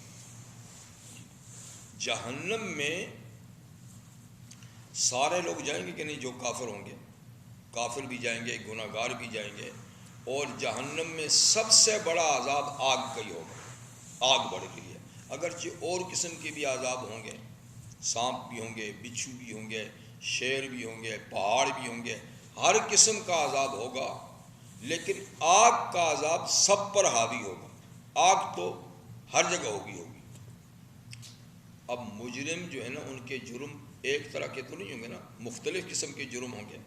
S1: جہنم میں سارے لوگ جائیں گے کہ نہیں؟ جو کافر ہوں گے، کافر بھی جائیں گے، گناہ گار بھی جائیں گے، اور جہنم میں سب سے بڑا عذاب آگ کا ہی ہوگا، آگ بڑھ کے لیے۔ اگرچہ اور قسم کے بھی عذاب ہوں گے، سانپ بھی ہوں گے، بچھو بھی ہوں گے، شیر بھی ہوں گے، پہاڑ بھی ہوں گے، ہر قسم کا عذاب ہوگا، لیکن آگ کا عذاب سب پر حاوی ہوگا۔ آگ تو ہر جگہ ہوگی۔ اب مجرم جو ہے نا ان کے جرم ایک طرح کے تو نہیں ہوں گے نا، مختلف قسم کے جرم ہوں گے۔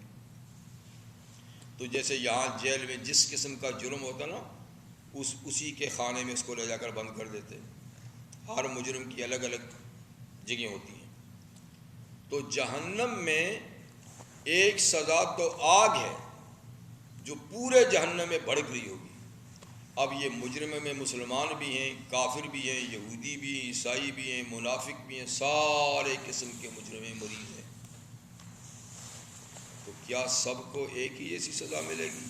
S1: تو جیسے یہاں جیل میں جس قسم کا جرم ہوتا نا اسی کے خانے میں اس کو لے جا کر بند کر دیتے۔ ہر مجرم کی الگ الگ جگہیں ہوتی ہیں۔ تو جہنم میں ایک سزا تو آگ ہے جو پورے جہنم میں بھڑک رہی ہوگی۔ اب یہ مجرم میں مسلمان بھی ہیں، کافر بھی ہیں، یہودی بھی ہیں، عیسائی بھی ہیں، منافق بھی ہیں، سارے قسم کے مجرم مریض ہیں۔ تو کیا سب کو ایک ہی ایسی سزا ملے گی؟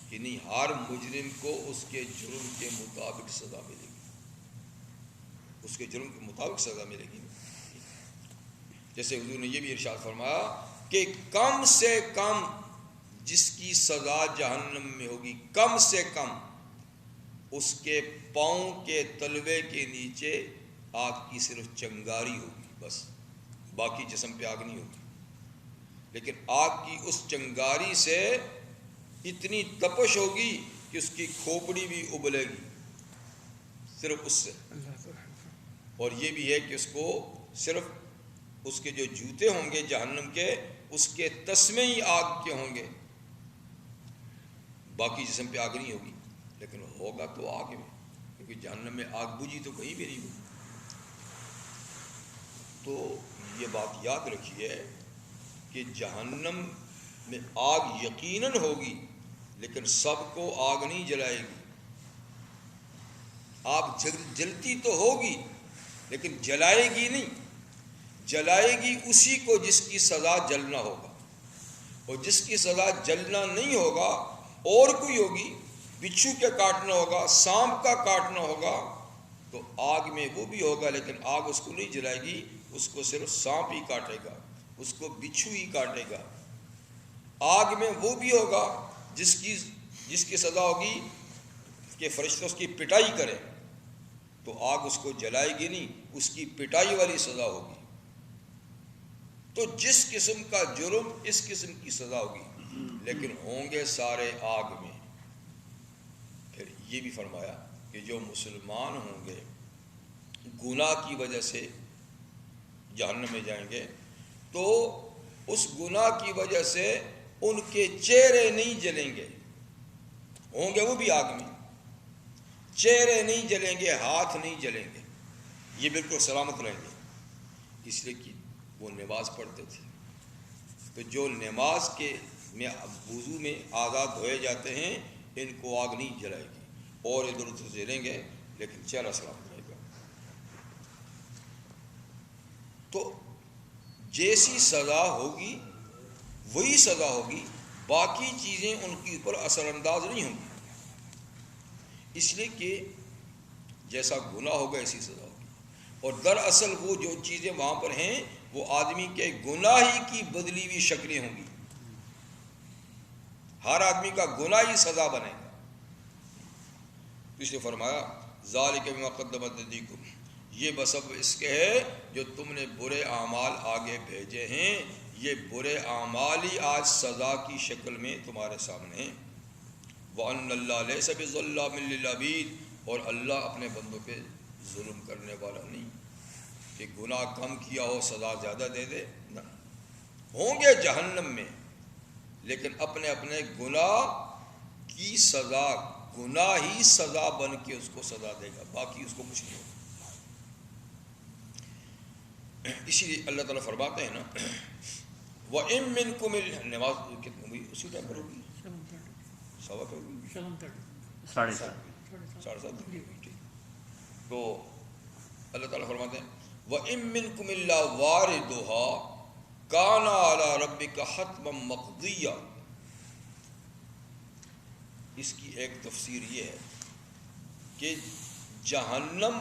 S1: کہ نہیں، ہر مجرم کو اس کے جرم کے مطابق سزا ملے گی، اس کے جرم کے مطابق سزا ملے گی۔ جیسے حضور نے یہ بھی ارشاد فرمایا کہ کم سے کم جس کی سزا جہنم میں ہوگی، کم سے کم اس کے پاؤں کے تلوے کے نیچے آگ کی صرف چنگاری ہوگی، بس، باقی جسم پہ آگ نہیں ہوگی۔ لیکن آگ کی اس چنگاری سے اتنی تپش ہوگی کہ اس کی کھوپڑی بھی ابلے گی صرف اس سے۔ اور یہ بھی ہے کہ اس کو صرف اس کے جو جوتے ہوں گے جہنم کے، اس کے تسمے ہی آگ کے ہوں گے، باقی جسم پہ آگ نہیں ہوگی۔ لیکن ہوگا تو آگ میں، کیونکہ جہنم میں آگ بجھی تو کہیں بھی نہیں ہوگی۔ تو یہ بات یاد رکھیے کہ جہنم میں آگ یقیناً ہوگی، لیکن سب کو آگ نہیں جلائے گی۔ آگ جلتی تو ہوگی لیکن جلائے گی نہیں، جلائے گی اسی کو جس کی سزا جلنا ہوگا، اور جس کی سزا جلنا نہیں ہوگا اور کوئی ہوگی، بچھو کے کاٹنا ہوگا، سانپ کا کاٹنا ہوگا، تو آگ میں وہ بھی ہوگا لیکن آگ اس کو نہیں جلائے گی، اس کو صرف سانپ ہی کاٹے گا، اس کو بچھو ہی کاٹے گا۔ آگ میں وہ بھی ہوگا جس کی سزا ہوگی کہ فرشتے اس کی پٹائی کریں، تو آگ اس کو جلائے گی نہیں، اس کی پٹائی والی سزا ہوگی۔ تو جس قسم کا جرم اس قسم کی سزا ہوگی، لیکن ہوں گے سارے آگ میں۔ پھر یہ بھی فرمایا کہ جو مسلمان ہوں گے گناہ کی وجہ سے جہنم میں جائیں گے، تو اس گناہ کی وجہ سے ان کے چہرے نہیں جلیں گے، ہوں گے وہ بھی آگ میں، چہرے نہیں جلیں گے، ہاتھ نہیں جلیں گے، یہ بالکل سلامت رہیں گے، اس لیے کہ وہ نماز پڑھتے تھے۔ تو جو نماز کے میں وضو میں آزاد ہوئے جاتے ہیں ان کو آگ نہیں جلائے گی، اور ادھر ادھر جلیں گے لیکن چہرہ سلامت رہے گا۔ تو جیسی سزا ہوگی وہی سزا ہوگی، باقی چیزیں ان کے اوپر اثر انداز نہیں ہوں گی، اس لیے کہ جیسا گناہ ہوگا ایسی سزا ہوگی۔ اور دراصل وہ جو چیزیں وہاں پر ہیں وہ آدمی کے گناہ ہی کی بدلی ہوئی شکلیں ہوں گی، ہر آدمی کا گناہ ہی سزا بنے گا۔ اس نے فرمایا ذالک بما قدمت ایدیکم، یہ بسبب اس کے ہے جو تم نے برے اعمال آگے بھیجے ہیں، یہ برے اعمال ہی آج سزا کی شکل میں تمہارے سامنے ہیں۔ وَأَنَّ اللَّهَ لَيْسَ بِظَلَّامٍ لِّلْعَبِيدِ، اور اللہ اپنے بندوں پہ ظلم کرنے والا نہیں کہ گناہ کم کیا ہو سزا زیادہ دے دے، نہ، ہوں گے جہنم میں لیکن اپنے اپنے گناہ کی سزا، گناہ ہی سزا بن کے اس کو سزا دے گا، باقی اس کو کچھ نہیں ہوگا۔ اسی لیے اللہ تعالیٰ فرماتے ہیں نا وَإِن مِّنكُمْ، نماز کتنے ہوئی اسی ٹائم پر ہوگی؟ سوا پہ ہوگی،
S2: ساڑھے سات۔
S1: ساڑھے سات ہوئی، ٹھیک۔ تو اللہ تعالیٰ فرماتے ہیں وَإِن مِّنكُمْ إِلَّا وَارِدُهَا كَانَ عَلَىٰ رَبِّكَ حَتْمًا مَقْضِيًّا۔ اس کی ایک تفسیر یہ ہے کہ جہنم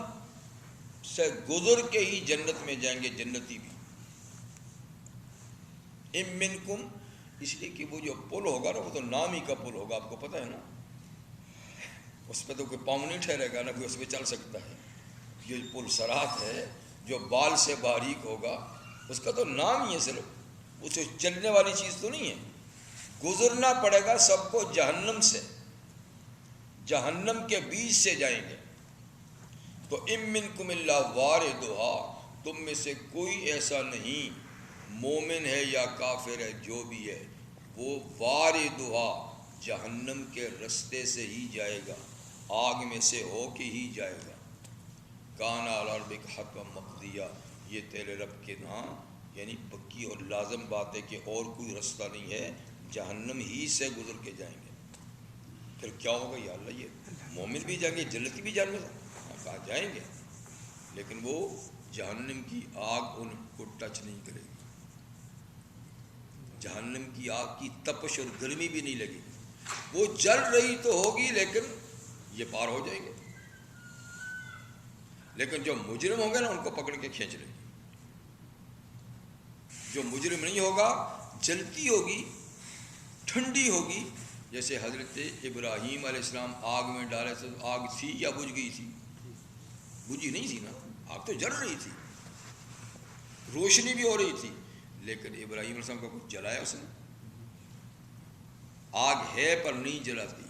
S1: سے گزر کے ہی جنت میں جائیں گے جنتی بھی۔ اِن مِّنكُمْ اس لیے کہ وہ جو پل ہوگا نا وہ تو نام ہی کا پل ہوگا، آپ کو پتہ ہے نا، اس پہ تو کوئی پاؤں نہیں ٹھہرے گا، نہ کوئی اس پہ چل سکتا ہے۔ جو پل صراط ہے جو بال سے باریک ہوگا اس کا تو نام ہی ہے، صرف اس چلنے والی چیز تو نہیں ہے، گزرنا پڑے گا سب کو جہنم سے، جہنم کے بیچ سے جائیں گے۔ تو اِن مِّنكُمْ إِلَّا وَارِدُهَا، تم میں سے کوئی ایسا نہیں، مومن ہے یا کافر ہے جو بھی ہے، وہ واردها جہنم کے رستے سے ہی جائے گا، آگ میں سے ہو کے ہی جائے گا۔ کان علی ربک حتما مقضیہ، یہ تیرے رب کے نام یعنی پکی اور لازم بات ہے کہ اور کوئی رستہ نہیں ہے، جہنم ہی سے گزر کے جائیں گے۔ پھر کیا ہوگا یا اللہ، یہ مومن بھی جائیں گے جنتی بھی جائیں گے، کہاں جائیں گے، لیکن وہ جہنم کی آگ ان کو ٹچ نہیں کرے گی، جہنم کی آگ کی تپش اور گرمی بھی نہیں لگے گی، وہ جل رہی تو ہوگی لیکن یہ پار ہو جائیں گے، لیکن جو مجرم ہوں گے نا ان کو پکڑ کے کھینچ لیں گے۔ جو مجرم نہیں ہوگا جلتی ہوگی، ٹھنڈی ہوگی، جیسے حضرت ابراہیم علیہ السلام آگ میں ڈالے تو آگ تھی یا بجھ گئی تھی؟ بجھی نہیں تھی نا، آگ تو جل رہی تھی، روشنی بھی ہو رہی تھی، لیکن ابراہیم علیہ السلام کو کچھ جلایا اس نے؟ آگ ہے پر نہیں جلاتی۔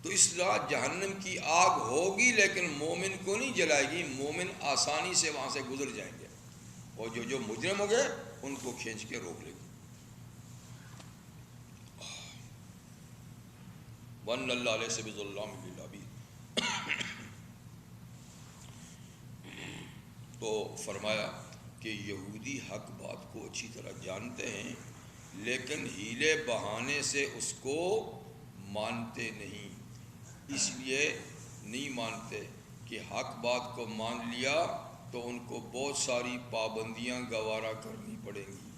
S1: تو اس طرح جہنم کی آگ ہوگی لیکن مومن کو نہیں جلائے گی، مومن آسانی سے وہاں سے گزر جائیں گے، اور جو مجرم ہو گئے ان کو کھینچ کے روک لے گی۔ وَأَنَّ اللَّهَ لَيْسَ بِظَلَّامٍ لِّلْعَبِيدِ۔ تو فرمایا کہ یہودی حق بات کو اچھی طرح جانتے ہیں لیکن ہیلے بہانے سے اس کو مانتے نہیں، اس لیے نہیں مانتے کہ حق بات کو مان لیا تو ان کو بہت ساری پابندیاں گوارا کرنی پڑیں گی،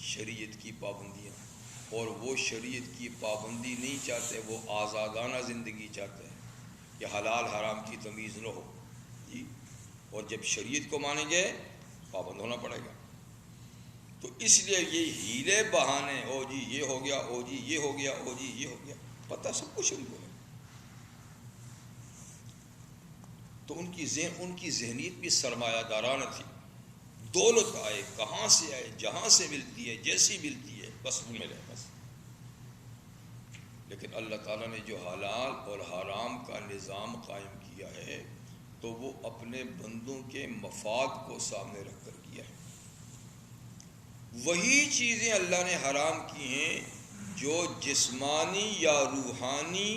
S1: شریعت کی پابندیاں، اور وہ شریعت کی پابندی نہیں چاہتے، وہ آزادانہ زندگی چاہتے ہیں کہ حلال حرام کی تمیز نہ ہو جی، اور جب شریعت کو مانیں گے پابند ہونا پڑے گا۔ تو اس لیے یہ ہیلے بہانے، او جی یہ ہو گیا، او جی یہ ہو گیا، او جی یہ ہو گیا، پتہ سب کچھ ان کو ہے۔ تو ان کی ذہنیت بھی سرمایہ دارانہ تھی، دولت آئے کہاں سے آئے، جہاں سے ملتی ہے جیسی ملتی ہے بس وہ ملے بس، لیکن اللہ تعالیٰ نے جو حلال اور حرام کا نظام قائم کیا ہے تو وہ اپنے بندوں کے مفاد کو سامنے رکھ کر کیا ہے۔ وہی چیزیں اللہ نے حرام کی ہیں جو جسمانی یا روحانی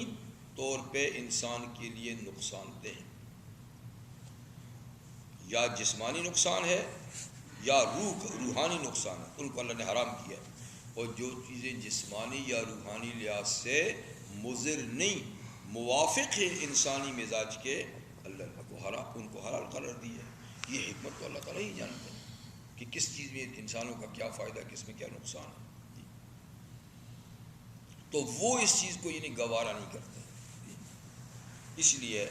S1: طور پہ انسان کے لیے نقصان دہ ہیں، یا جسمانی نقصان ہے یا روحانی نقصان ہے، ان کو اللہ نے حرام کیا ہے، اور جو چیزیں جسمانی یا روحانی لحاظ سے مضر نہیں، موافق ہے انسانی مزاج کے، اللہ نے ان کو حلال قرار دی ہے۔ یہ حکمت تو اللہ تعالیٰ ہی جانتے ہیں کہ کس چیز میں انسانوں کا کیا فائدہ ہے، کس میں کیا نقصان ہے، تو وہ اس چیز کو یعنی گوارا نہیں کرتے، اس لیے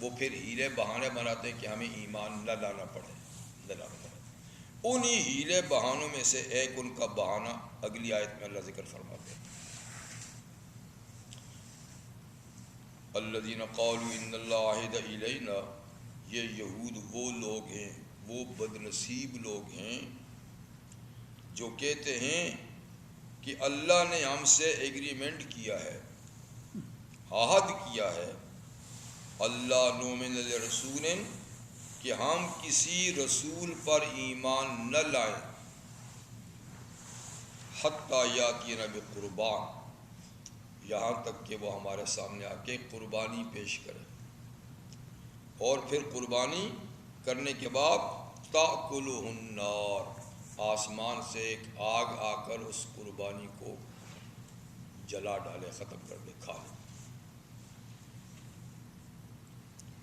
S1: وہ پھر ہیلے بہانے بناتے ہیں کہ ہمیں ایمان نہ لانا پڑے، نہ لانا پڑے۔ انہی ہیلے بہانوں میں سے ایک ان کا بہانہ اگلی آیت میں اللہ ذکر فرماتے ہیں، الذین قالوا ان اللہ عہد الینا، یہ یہود وہ لوگ ہیں، وہ بد نصیب لوگ ہیں جو کہتے ہیں کہ اللہ نے ہم سے ایگریمنٹ کیا ہے، عہد کیا ہے، اللہ نؤمن لرسول، کہ ہم کسی رسول پر ایمان نہ لائیں حتیٰ یاتینا بقربان، یہاں تک کہ وہ ہمارے سامنے آ کے قربانی پیش کرے، اور پھر قربانی کرنے کے بعد تأکلہ النار، آسمان سے ایک آگ آ کر اس قربانی کو جلا ڈالے، ختم کر دے، کھا لے۔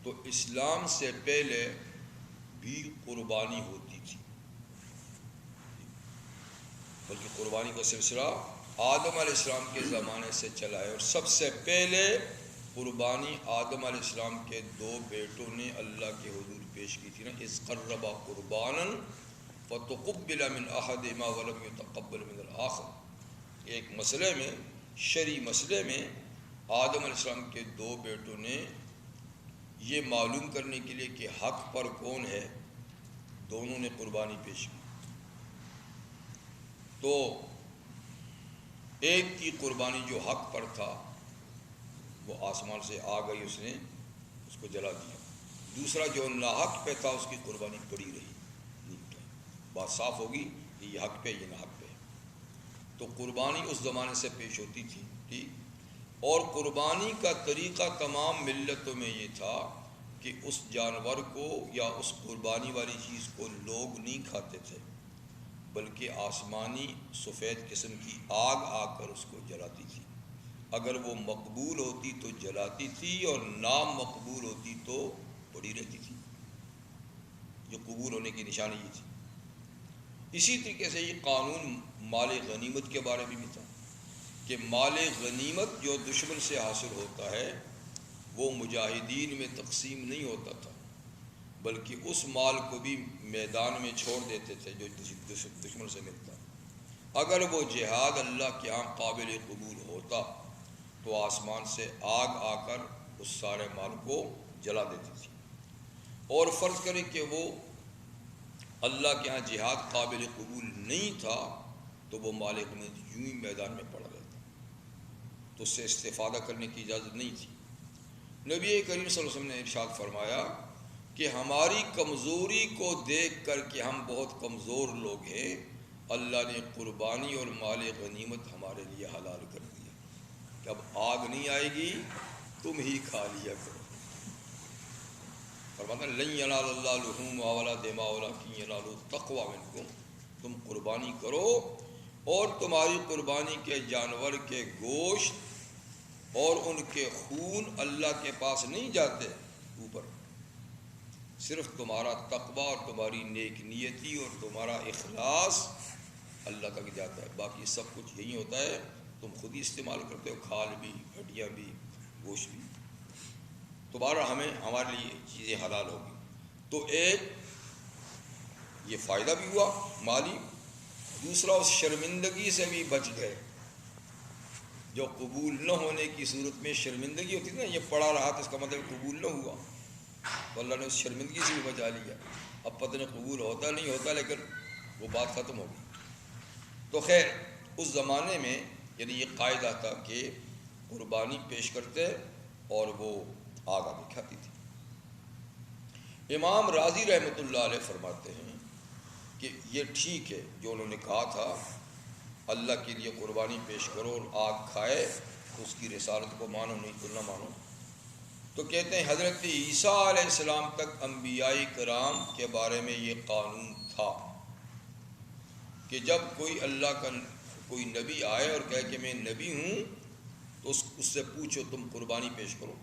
S1: تو اسلام سے پہلے بھی قربانی ہوتی تھی، بلکہ قربانی کا سلسلہ آدم علیہ السلام کے زمانے سے چلا ہے، اور سب سے پہلے قربانی آدم علیہ السلام کے 2 بیٹوں نے اللہ کے حضور پیش کی تھی نا، اذ قربا قربانا فتقبل من احدہما ولم يتقبل من الآخر۔ ایک مسئلے میں، شرعی مسئلے میں، آدم علیہ السلام کے 2 بیٹوں نے یہ معلوم کرنے کے لیے کہ حق پر کون ہے، دونوں نے قربانی پیش کی۔ تو ایک کی قربانی جو حق پر تھا وہ آسمان سے آ گئی، اس نے اس کو جلا دیا، دوسرا جو ناحق پہ تھا اس کی قربانی پڑی رہی، نہیں اٹھائی۔ بات صاف ہوگی کہ یہ حق پہ، یہ ناحق پہ۔ تو قربانی اس زمانے سے پیش ہوتی تھی، ٹھیک، اور قربانی کا طریقہ تمام ملتوں میں یہ تھا کہ اس جانور کو یا اس قربانی والی چیز کو لوگ نہیں کھاتے تھے، بلکہ آسمانی سفید قسم کی آگ آ کر اس کو جلاتی تھی، اگر وہ مقبول ہوتی تو جلاتی تھی اور نامقبول ہوتی تو پڑی رہتی تھی۔ یہ قبول ہونے کی نشانی یہ تھی۔ اسی طریقے سے یہ قانون مال غنیمت کے بارے میں بھی تھا کہ مال غنیمت جو دشمن سے حاصل ہوتا ہے وہ مجاہدین میں تقسیم نہیں ہوتا تھا، بلکہ اس مال کو بھی میدان میں چھوڑ دیتے تھے جو دشمن سے ملتا۔ اگر وہ جہاد اللہ کے ہاں قابل قبول ہوتا تو آسمان سے آگ آ کر اس سارے مال کو جلا دیتی تھی، اور فرض کریں کہ وہ اللہ کے ہاں جہاد قابل قبول نہیں تھا تو وہ مال غنیمت یوں ہی میدان میں پڑا رہتا، تو اس سے استفادہ کرنے کی اجازت نہیں تھی۔ نبی کریم صلی اللہ علیہ وسلم نے ارشاد فرمایا کہ ہماری کمزوری کو دیکھ کر کہ ہم بہت کمزور لوگ ہیں، اللہ نے قربانی اور مال غنیمت ہمارے لیے حلال کر دیا کہ اب آگ نہیں آئے گی، تم ہی کھا لیا کرو۔ فرماتا لن ینال اللہ لحومها ولا دماؤها ولکن ینالہ التقوی منکم، تم قربانی کرو اور تمہاری قربانی کے جانور کے گوشت اور ان کے خون اللہ کے پاس نہیں جاتے اوپر، صرف تمہارا تقوی اور تمہاری نیک نیتی اور تمہارا اخلاص اللہ تک جاتا ہے، باقی سب کچھ یہی ہوتا ہے، تم خود ہی استعمال کرتے ہو، کھال بھی، ہڈیاں بھی، گوشت بھی، تمہارا ہمارے لیے چیزیں حلال ہوگی۔ تو ایک یہ فائدہ بھی ہوا مالی، دوسرا اس شرمندگی سے بھی بچ گئے جو قبول نہ ہونے کی صورت میں شرمندگی ہوتی تھی نا، یہ پڑا رہا تو اس کا مطلب قبول نہ ہوا، تو اللہ نے اس شرمندگی سے بھی بچا لیا۔ اب پتہ نہیں قبول ہوتا نہیں ہوتا، لیکن وہ بات ختم ہو گئی۔ تو خیر اس زمانے میں یعنی یہ قاعدہ تھا کہ قربانی پیش کرتے اور وہ آگ آگے کھاتی تھی۔ امام راضی رحمۃ اللہ علیہ فرماتے ہیں کہ یہ ٹھیک ہے جو انہوں نے کہا تھا اللہ کے لیے قربانی پیش کرو اور آگ کھائے، اس کی رسالت کو مانو، نہیں تو نہ مانو۔ تو کہتے ہیں حضرت عیسیٰ علیہ السلام تک انبیاء کرام کے بارے میں یہ قانون تھا کہ جب کوئی اللہ کا کوئی نبی آئے اور کہے کہ میں نبی ہوں تو اس سے پوچھو تم قربانی پیش کرو،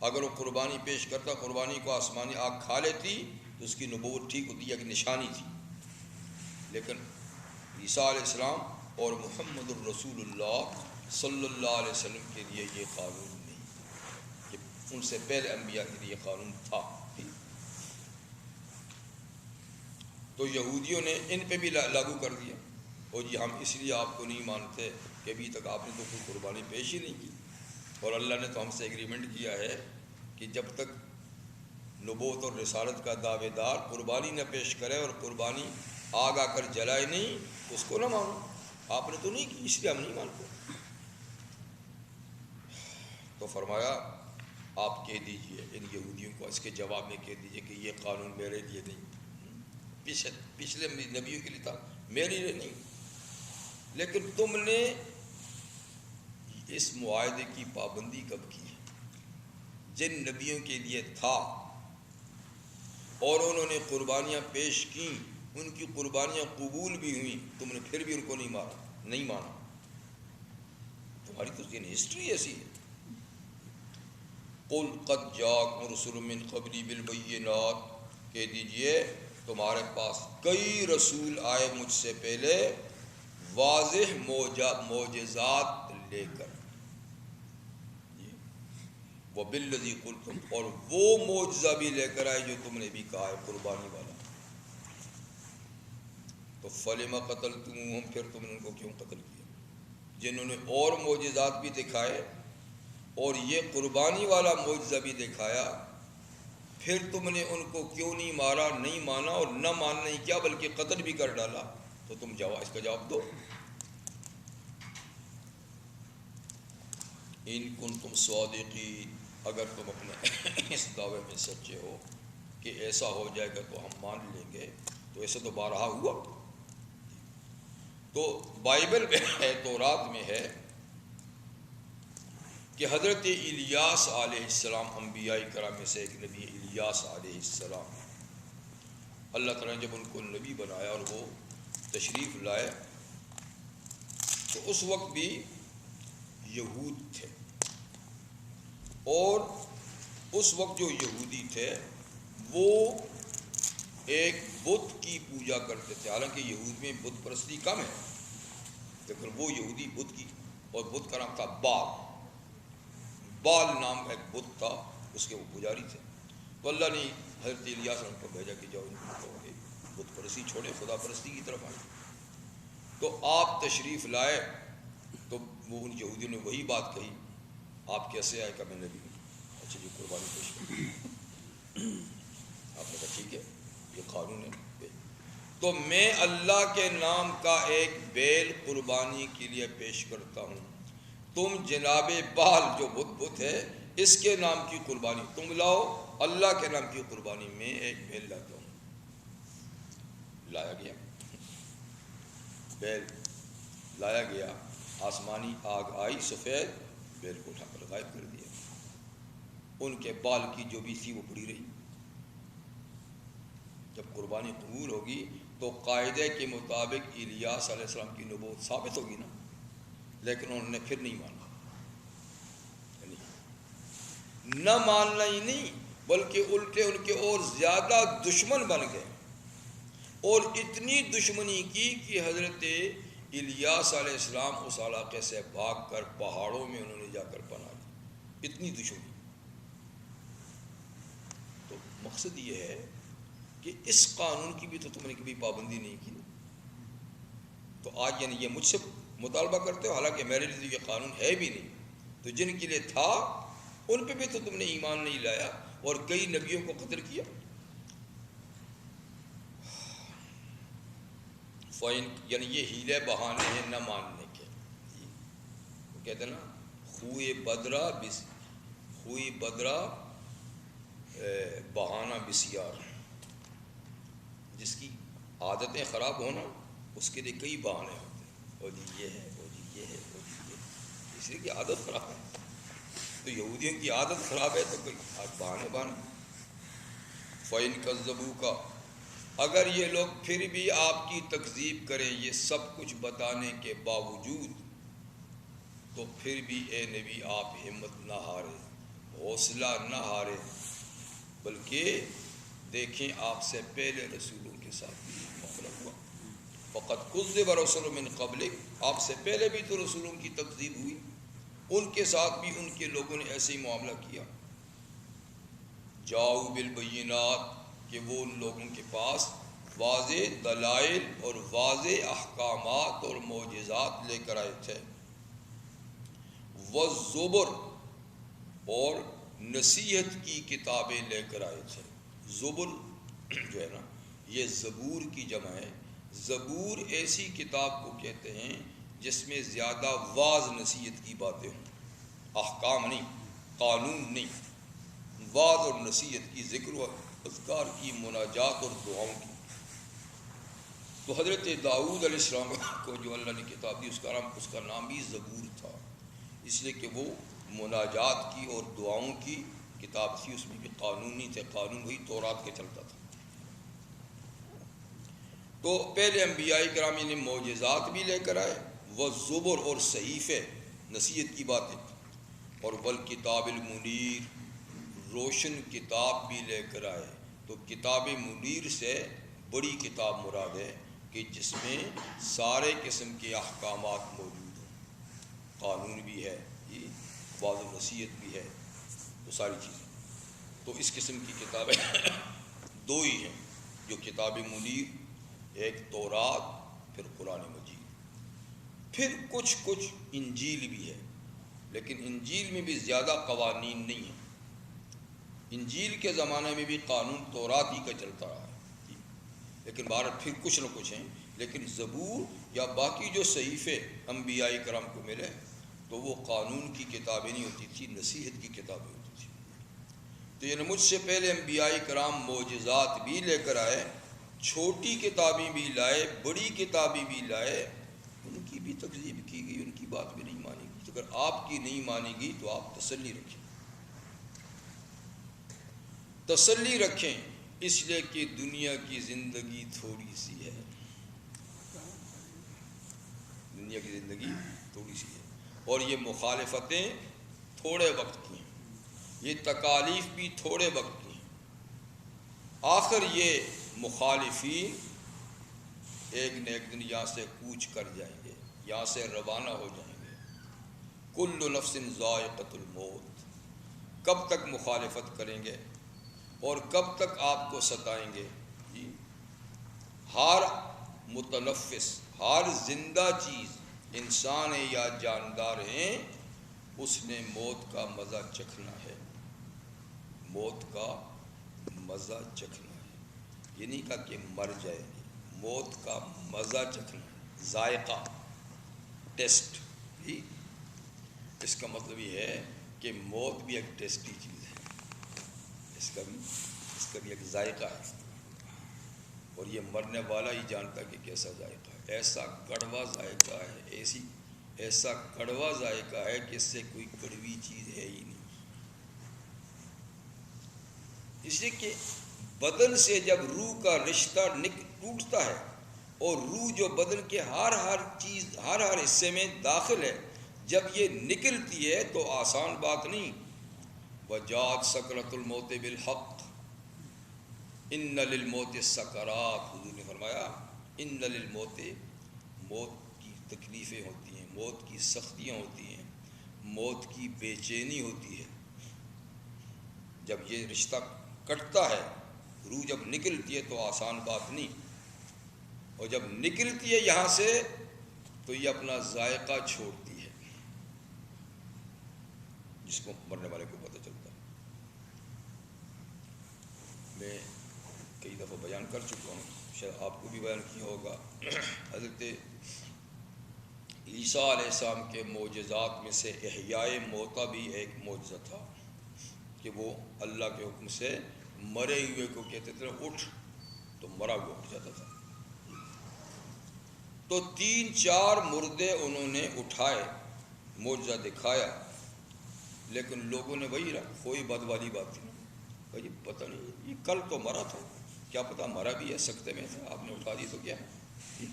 S1: اگر وہ قربانی پیش کرتا، قربانی کو آسمانی آگ کھا لیتی تو اس کی نبوت ٹھیک ہوتی، ایک نشانی تھی۔ لیکن عیسیٰ علیہ السلام اور محمد الرسول اللہ صلی اللہ علیہ وسلم کے لیے یہ قانون نہیں، کہ ان سے پہلے انبیاء کے لیے قانون تھا۔ تو یہودیوں نے ان پہ بھی لاگو کر دیا، اور جی ہم اس لیے آپ کو نہیں مانتے کہ ابھی تک آپ نے تو کوئی قربانی پیش ہی نہیں کی، اور اللہ نے تو ہم سے ایگریمنٹ کیا ہے کہ جب تک نبوت اور رسالت کا دعوے دار قربانی نہ پیش کرے اور قربانی آگ آ کر جلائے نہیں اس کو نہ مانو. آپ نے تو نہیں کی اس لیے ہم نہیں مانتے. تو فرمایا آپ کہہ دیجئے ان یہودیوں کو، اس کے جواب میں کہہ دیجئے کہ یہ قانون میرے لیے نہیں، پچھلے نبیوں کے لیے تھا، میرے لیے نہیں. لیکن تم نے اس معاہدے کی پابندی کب کی؟ جن نبیوں کے لیے تھا اور انہوں نے قربانیاں پیش کیں، ان کی قربانیاں قبول بھی ہوئیں، تم نے پھر بھی ان کو نہیں مانا. تمہاری تو ہسٹری ایسی ہے. قل قد جاءکم رسل من قبلی بالبینات، کہہ دیجئے تمہارے پاس کئی رسول آئے مجھ سے پہلے واضح معجزات لے کر. وبالذی قلتم، اور وہ معجزہ بھی لے کر آئے جو تم نے بھی کہا ہے قربانی والا. تو فلم قتلتموہم، پھر تم نے ان کو کیوں قتل کیا؟ جنہوں نے اور معجزات بھی دکھائے اور یہ قربانی والا معجزہ بھی دکھایا، پھر تم نے ان کو کیوں نہیں مارا، نہیں مانا، اور نہ ماننا ہی کیا بلکہ قتل بھی کر ڈالا؟ تو تم اس کا جواب دو. ان کنتم صادقین، اگر تم اپنے اس دعوے میں سچے ہو کہ ایسا ہو جائے گا تو ہم مان لیں گے، تو ایسا تو بارہا ہوا. تو بائبل میں ہے، تورات میں ہے کہ حضرت الیاس علیہ السلام، انبیاء کرام میں سے ایک نبی الیاس علیہ السلام، اللہ تعالیٰ نے جب ان کو نبی بنایا اور وہ تشریف لائے تو اس وقت بھی یہود تھے، اور اس وقت جو یہودی تھے وہ ایک بت کی پوجا کرتے تھے. حالانکہ یہود میں بت پرستی کم ہے، لیکن وہ یہودی بت کی، اور بت کا نام تھا بال نام کا ایک بت تھا، اس کے وہ پجاری تھے. تو اللہ نے حضرت الیاس کو بھیجا کہ جاؤ ان کو کہو کہ بت پرستی چھوڑے، خدا پرستی کی طرف آئے. تو آپ تشریف لائے تو وہ ان یہودیوں نے وہی بات کہی، آپ کیسے آئے؟ کہ میں نبی ہوں. اچھا جی قربانی پیش کریں. آپ نے کہا ٹھیک ہے، یہ قانون ہے. تو میں اللہ کے نام کا ایک بیل قربانی کے لیے پیش کرتا ہوں، تم جناب بال جو بت ہے اس کے نام کی قربانی تم لاؤ، اللہ کے نام کی قربانی میں ایک بیل لاتا ہوں. لایا گیا بیل، لایا گیا، آسمانی آگ آئی سفید، بیل کو اٹھا کر غائب کر دیا. ان کے بال کی جو بھی تھی وہ پڑی رہی. جب قربانی قبول ہوگی تو قاعدے کے مطابق الیاس علیہ السلام کی نبوت ثابت ہوگی نا، لیکن انہوں نے پھر نہیں مانا. نہ ماننا ہی نہیں بلکہ الٹے ان کے اور زیادہ دشمن بن گئے، اور اتنی دشمنی کی کہ حضرت الیاس علیہ السلام اس علاقے سے بھاگ کر پہاڑوں میں انہوں نے جا کر پناہ لی. اتنی دشمنی. تو مقصد یہ ہے کہ اس قانون کی بھی تو تم نے کبھی پابندی نہیں کی. تو آج یعنی یہ مجھ سے مطالبہ کرتے ہو، حالانکہ میرے لیے تو یہ قانون ہے بھی نہیں. تو جن کے لیے تھا ان پہ بھی تو تم نے ایمان نہیں لایا اور کئی نبیوں کو قتل کیا. یعنی یہ ہیلے بہانے ہیں نہ ماننے کے. وہ کہتے ہیں نا خوئے بدرا بہانہ بسیار. جس کی عادتیں خراب ہونا اس کے لیے کئی بہانے ہوتے ہیں. اور جی یہ ہے، اور جی یہ ہے، اور جی یہ ہے، اس لیے کہ عادت خراب ہے. تو یہودیوں کی عادت خراب ہے تو کوئی بہانے. فَإِن كَذَّبُوكَ، اگر یہ لوگ پھر بھی آپ کی تکذیب کریں یہ سب کچھ بتانے کے باوجود، تو پھر بھی اے نبی آپ ہمت نہ ہارے، حوصلہ نہ ہارے، بلکہ دیکھیں آپ سے پہلے رسولوں کے ساتھ بھی مخالف ہوا. فَقَدْ كُذِّبَ رُسُلٌ مِّن قَبْلِكَ، آپ سے پہلے بھی تو رسولوں کی تکذیب ہوئی، ان کے ساتھ بھی ان کے لوگوں نے ایسے ہی معاملہ کیا. جاؤ بالبینات، کہ وہ ان لوگوں کے پاس واضح دلائل اور واضح احکامات اور معجزات لے کر آئے تھے. والزبر، اور نصیحت کی کتابیں لے کر آئے تھے. زبر جو ہے نا یہ زبور کی جمع ہے، زبور ایسی کتاب کو کہتے ہیں جس میں زیادہ واعظ نصیحت کی باتیں ہوں، احکام نہیں، قانون نہیں، واعظ اور نصیحت کی، ذکر و اذکار کی، مناجات اور دعاؤں کی۔ تو حضرت داؤد علیہ السلام کو جو اللہ نے کتاب دی اس کا نام بھی زبور تھا، اس لیے کہ وہ مناجات کی اور دعاؤں کی کتاب تھی، اس میں بھی قانون نہیں تھے، قانون وہی تورات کے چلتا تھا۔ تو پہلے انبیاء کرام نے معجزات بھی لے کر آئے، وہ زبر اور صحیفے نصیحت کی باتیں، اور والکتاب المنیر روشن کتاب بھی لے کر آئے۔ تو کتاب منیر سے بڑی کتاب مراد ہے کہ جس میں سارے قسم کے احکامات موجود ہیں، قانون بھی ہے، واضح نصیحت بھی ہے، تو ساری چیزیں۔ تو اس قسم کی کتابیں دو ہی ہیں، جو کتاب منیر، ایک تورات، پھر قرآن مجید، پھر کچھ انجیل بھی ہے، لیکن انجیل میں بھی زیادہ قوانین نہیں ہیں۔ انجیل کے زمانے میں بھی قانون تورات ہی کا چلتا رہا ہے، لیکن بہرحال پھر کچھ نہ کچھ ہیں۔ لیکن زبور یا باقی جو صحیفے انبیاء کرام کو ملے تو وہ قانون کی کتابیں نہیں ہوتی تھی، نصیحت کی کتابیں ہوتی تھی۔ تو یعنی مجھ سے پہلے انبیاء کرام معجزات بھی لے کر آئے، چھوٹی کتابیں بھی لائے، بڑی کتابیں بھی لائے، ان کی بھی تکذیب کی گئی، ان کی بات بھی نہیں مانی گئی۔ اگر آپ کی نہیں مانی گئی تو آپ تسلی رکھیں، تسلی رکھیں، اس لیے کہ دنیا کی زندگی تھوڑی سی ہے، دنیا کی زندگی تھوڑی سی ہے، اور یہ مخالفتیں تھوڑے وقت کی ہیں، یہ تکالیف بھی تھوڑے وقت کی ہیں۔ آخر یہ مخالفین ایک نہ ایک دن یہاں سے کوچ کر جائیں گے، یہاں سے روانہ ہو جائیں گے۔ کل نفس ذائقۃ الموت، کب تک مخالفت کریں گے اور کب تک آپ کو ستائیں گے؟ ہر متنفس، ہر زندہ چیز، انسان ہے یا جاندار ہیں، اس نے موت کا مزہ چکھنا ہے، موت کا مزہ چکھنا ہے۔ یہ نہیں کہا کہ مر جائے گی، موت کا مزہ چکھنا ہے، ذائقہ، ٹیسٹ۔ اس کا مطلب یہ ہے کہ موت بھی ایک ٹیسٹی چیز ہے، اس کا بھی ایک ذائقہ ہے، اور یہ مرنے والا ہی جانتا ہے کہ کیسا ذائقہ ہے۔ ایسا کڑوا ذائقہ ہے، ایسا کڑوا ذائقہ ہے کہ اس سے کوئی کڑوی چیز ہے ہی نہیں۔ اس لیے کہ بدن سے جب روح کا رشتہ ٹوٹتا ہے، اور روح جو بدن کے ہر چیز، ہر حصے میں داخل ہے، جب یہ نکلتی ہے تو آسان بات نہیں۔ وجاءت سکرۃ الموت بالحق ان للموت سکرات، حضور نے فرمایا ان للموت، موت کی تکلیفیں ہوتی ہیں، موت کی سختیاں ہوتی ہیں، موت کی بے چینی ہوتی ہے۔ جب یہ رشتہ کٹتا ہے، روح جب نکلتی ہے تو آسان بات نہیں، اور جب نکلتی ہے یہاں سے تو یہ اپنا ذائقہ چھوڑتی ہے، جس کو مرنے والے کو پتہ چلتا ہے۔ میں کئی دفعہ بیان کر چکا ہوں، شاید آپ کو بھی بیان کیا ہوگا، حضرت عیسیٰ علیہ السلام کے معجزات میں سے احیاء موتیٰ بھی ایک معجزہ تھا، کہ وہ اللہ کے حکم سے مرے ہوئے کو کہتے تھے اٹھ، تو مرا ہوا اٹھ جاتا تھا۔ تو 3-4 مردے انہوں نے اٹھائے، معجزہ دکھایا، لیکن لوگوں نے وہی کوئی بد والی بات تھی، بھائی پتہ نہیں، یہ کل تو مرا تھا، کیا پتہ مرا بھی ہے، سکتے میں تھا، آپ نے اٹھا دی تو کیا ہے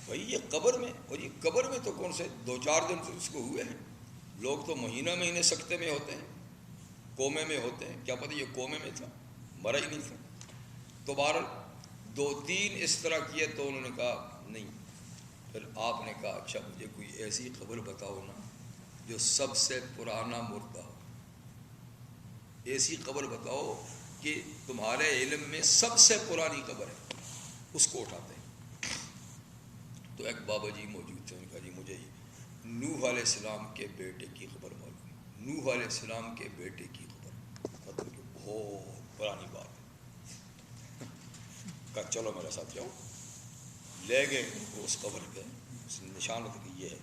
S1: بھائی، یہ قبر میں، اور یہ قبر میں تو کون سے 2-4 دن تو اس کو ہوئے ہیں، لوگ تو مہینے سکتے میں ہوتے ہیں، کومے میں ہوتے ہیں، کیا پتہ یہ کومے میں تھا، مرا ہی نہیں تھا۔ تو بہرحال 2-3 اس طرح کیے تو انہوں نے کہا نہیں۔ پھر آپ نے کہا اچھا مجھے کوئی ایسی خبر بتاؤ نا جو سب سے پرانا مردہ ہو، ایسی خبر بتاؤ کہ تمہارے علم میں سب سے پرانی خبر ہے، اس کو اٹھاتے ہیں۔ تو ایک بابا جی موجود تھے، انہوں نے کہا جی مجھے نوح علیہ السلام کے بیٹے کی خبر معلوم ہے، نوح علیہ السلام کے بیٹے کی خبر، مطلب کہ بہت پرانی بات ہے۔ کہا چلو میرے ساتھ جاؤ، لے گئے ان کو اس قبر پہ، اس نے نشان تھا کہ یہ ہے،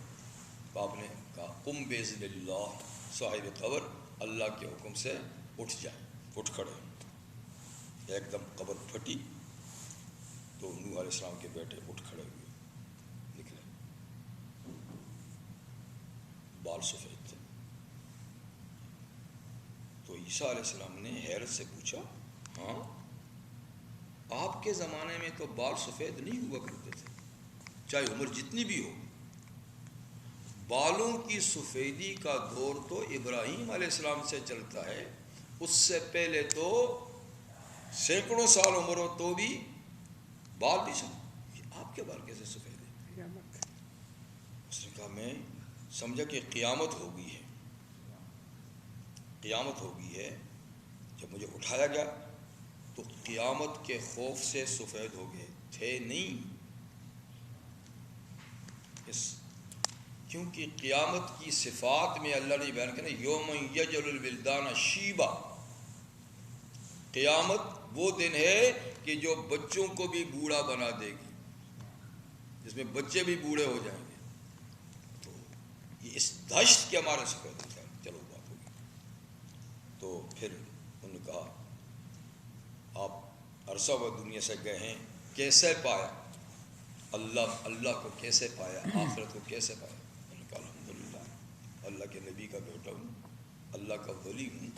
S1: تو آپ نے کہا قم باذن اللہ، صاحب قبر اللہ کے حکم سے اٹھ جائے، اٹھ کھڑے، ایک دم قبر پھٹی تو نوح علیہ السلام کے بیٹے اٹھ کھڑے ہوئے، نکلے، بال سفید تھے۔ تو عیسیٰ علیہ السلام نے حیرت سے پوچھا، ہاں آپ کے زمانے میں تو بال سفید نہیں ہوا کرتے تھے، چاہے عمر جتنی بھی ہو، بالوں کی سفیدی کا دور تو ابراہیم علیہ السلام سے چلتا ہے، اس سے پہلے تو سینکڑوں سال عمر ہو تو بھی بال بھی سفید، آپ کے بال کیسے سفید ہیں؟ اس نے کہا میں سمجھا کہ قیامت ہو گئی ہے، قیامت ہو گئی ہے، جب مجھے اٹھایا گیا تو قیامت کے خوف سے سفید ہو گئے تھے نہیں، کیونکہ قیامت کی صفات میں اللہ نے بیان کیا یوم یجعل الولدان شیبا، قیامت وہ دن ہے کہ جو بچوں کو بھی بوڑھا بنا دے گی، جس میں بچے بھی بوڑھے ہو جائیں گے، تو یہ اس دہشت کے ہمارے سفید ہوتا ہے۔ چلو بات ہوگی، تو پھر انہوں نے کہا آپ عرصہ و دنیا سے گئے ہیں، کیسے پایا اللہ کو، کیسے پایا آخرت کو، کیسے پایا؟ انہوں نے کہا الحمدللہ اللہ کے نبی کا بیٹا ہوں، اللہ کا ولی ہوں،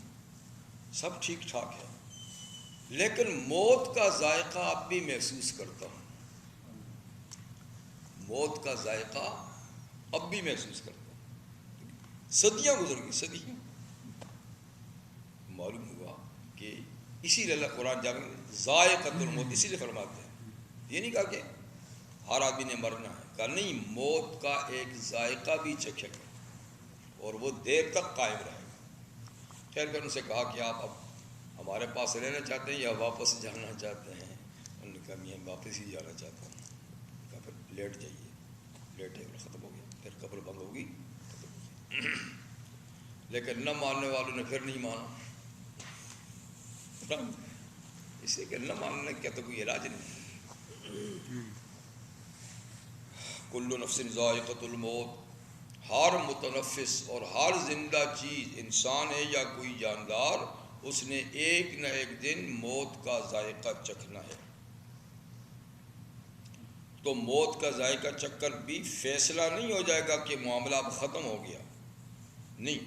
S1: سب ٹھیک ٹھاک ہے، لیکن موت کا ذائقہ اب بھی محسوس کرتا ہوں، موت کا ذائقہ اب بھی محسوس کرتا ہوں، صدیاں گزر گئی، صدیاں۔ معلوم ہوا کہ اسی لیے اللہ قرآن جا کر ذائقۃ الموت اسی لیے فرماتے ہیں، یہ نہیں کہا کہ ہر آدمی نے مرنا ہے، کہا نہیں، موت کا ایک ذائقہ بھی چکھے گا اور وہ دیر تک قائم رہے گا۔ خیر کر ان سے کہا کہ آپ اب ہمارے پاس رہنا چاہتے ہیں یا واپس جانا چاہتے ہیں؟ انہوں نے کہا میں واپس ہی جانا چاہتا ہوں۔ کہا پھر لیٹ جائیے، لیٹے اور ختم ہو گیا، پھر قبر بند ہوگی، لیکن نہ ماننے والوں نے پھر نہیں مانا، اس لیے کہ نہ ماننے کا تو کوئی علاج نہیں۔ کل نفس ذائقۃ الموت، ہر متنفس اور ہر زندہ چیز، انسان ہے یا کوئی جاندار، اس نے ایک نہ ایک دن موت کا ذائقہ چکھنا ہے۔ تو موت کا ذائقہ چکھ کر بھی فیصلہ نہیں ہو جائے گا کہ معاملہ اب ختم ہو گیا، نہیں۔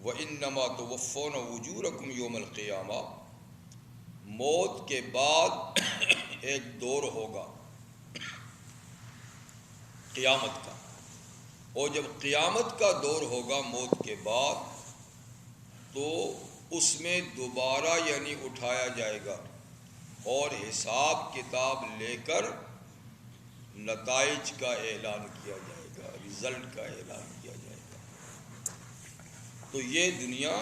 S1: وَإِنَّمَا تُوَفَّوْنَ أُجُورَكُمْ يَوْمَ الْقِيَامَةِ، موت کے بعد ایک دور ہوگا قیامت کا، اور جب قیامت کا دور ہوگا موت کے بعد تو اس میں دوبارہ یعنی اٹھایا جائے گا اور حساب کتاب لے کر نتائج کا اعلان کیا جائے گا، رزلٹ کا اعلان کیا جائے گا۔ تو یہ دنیا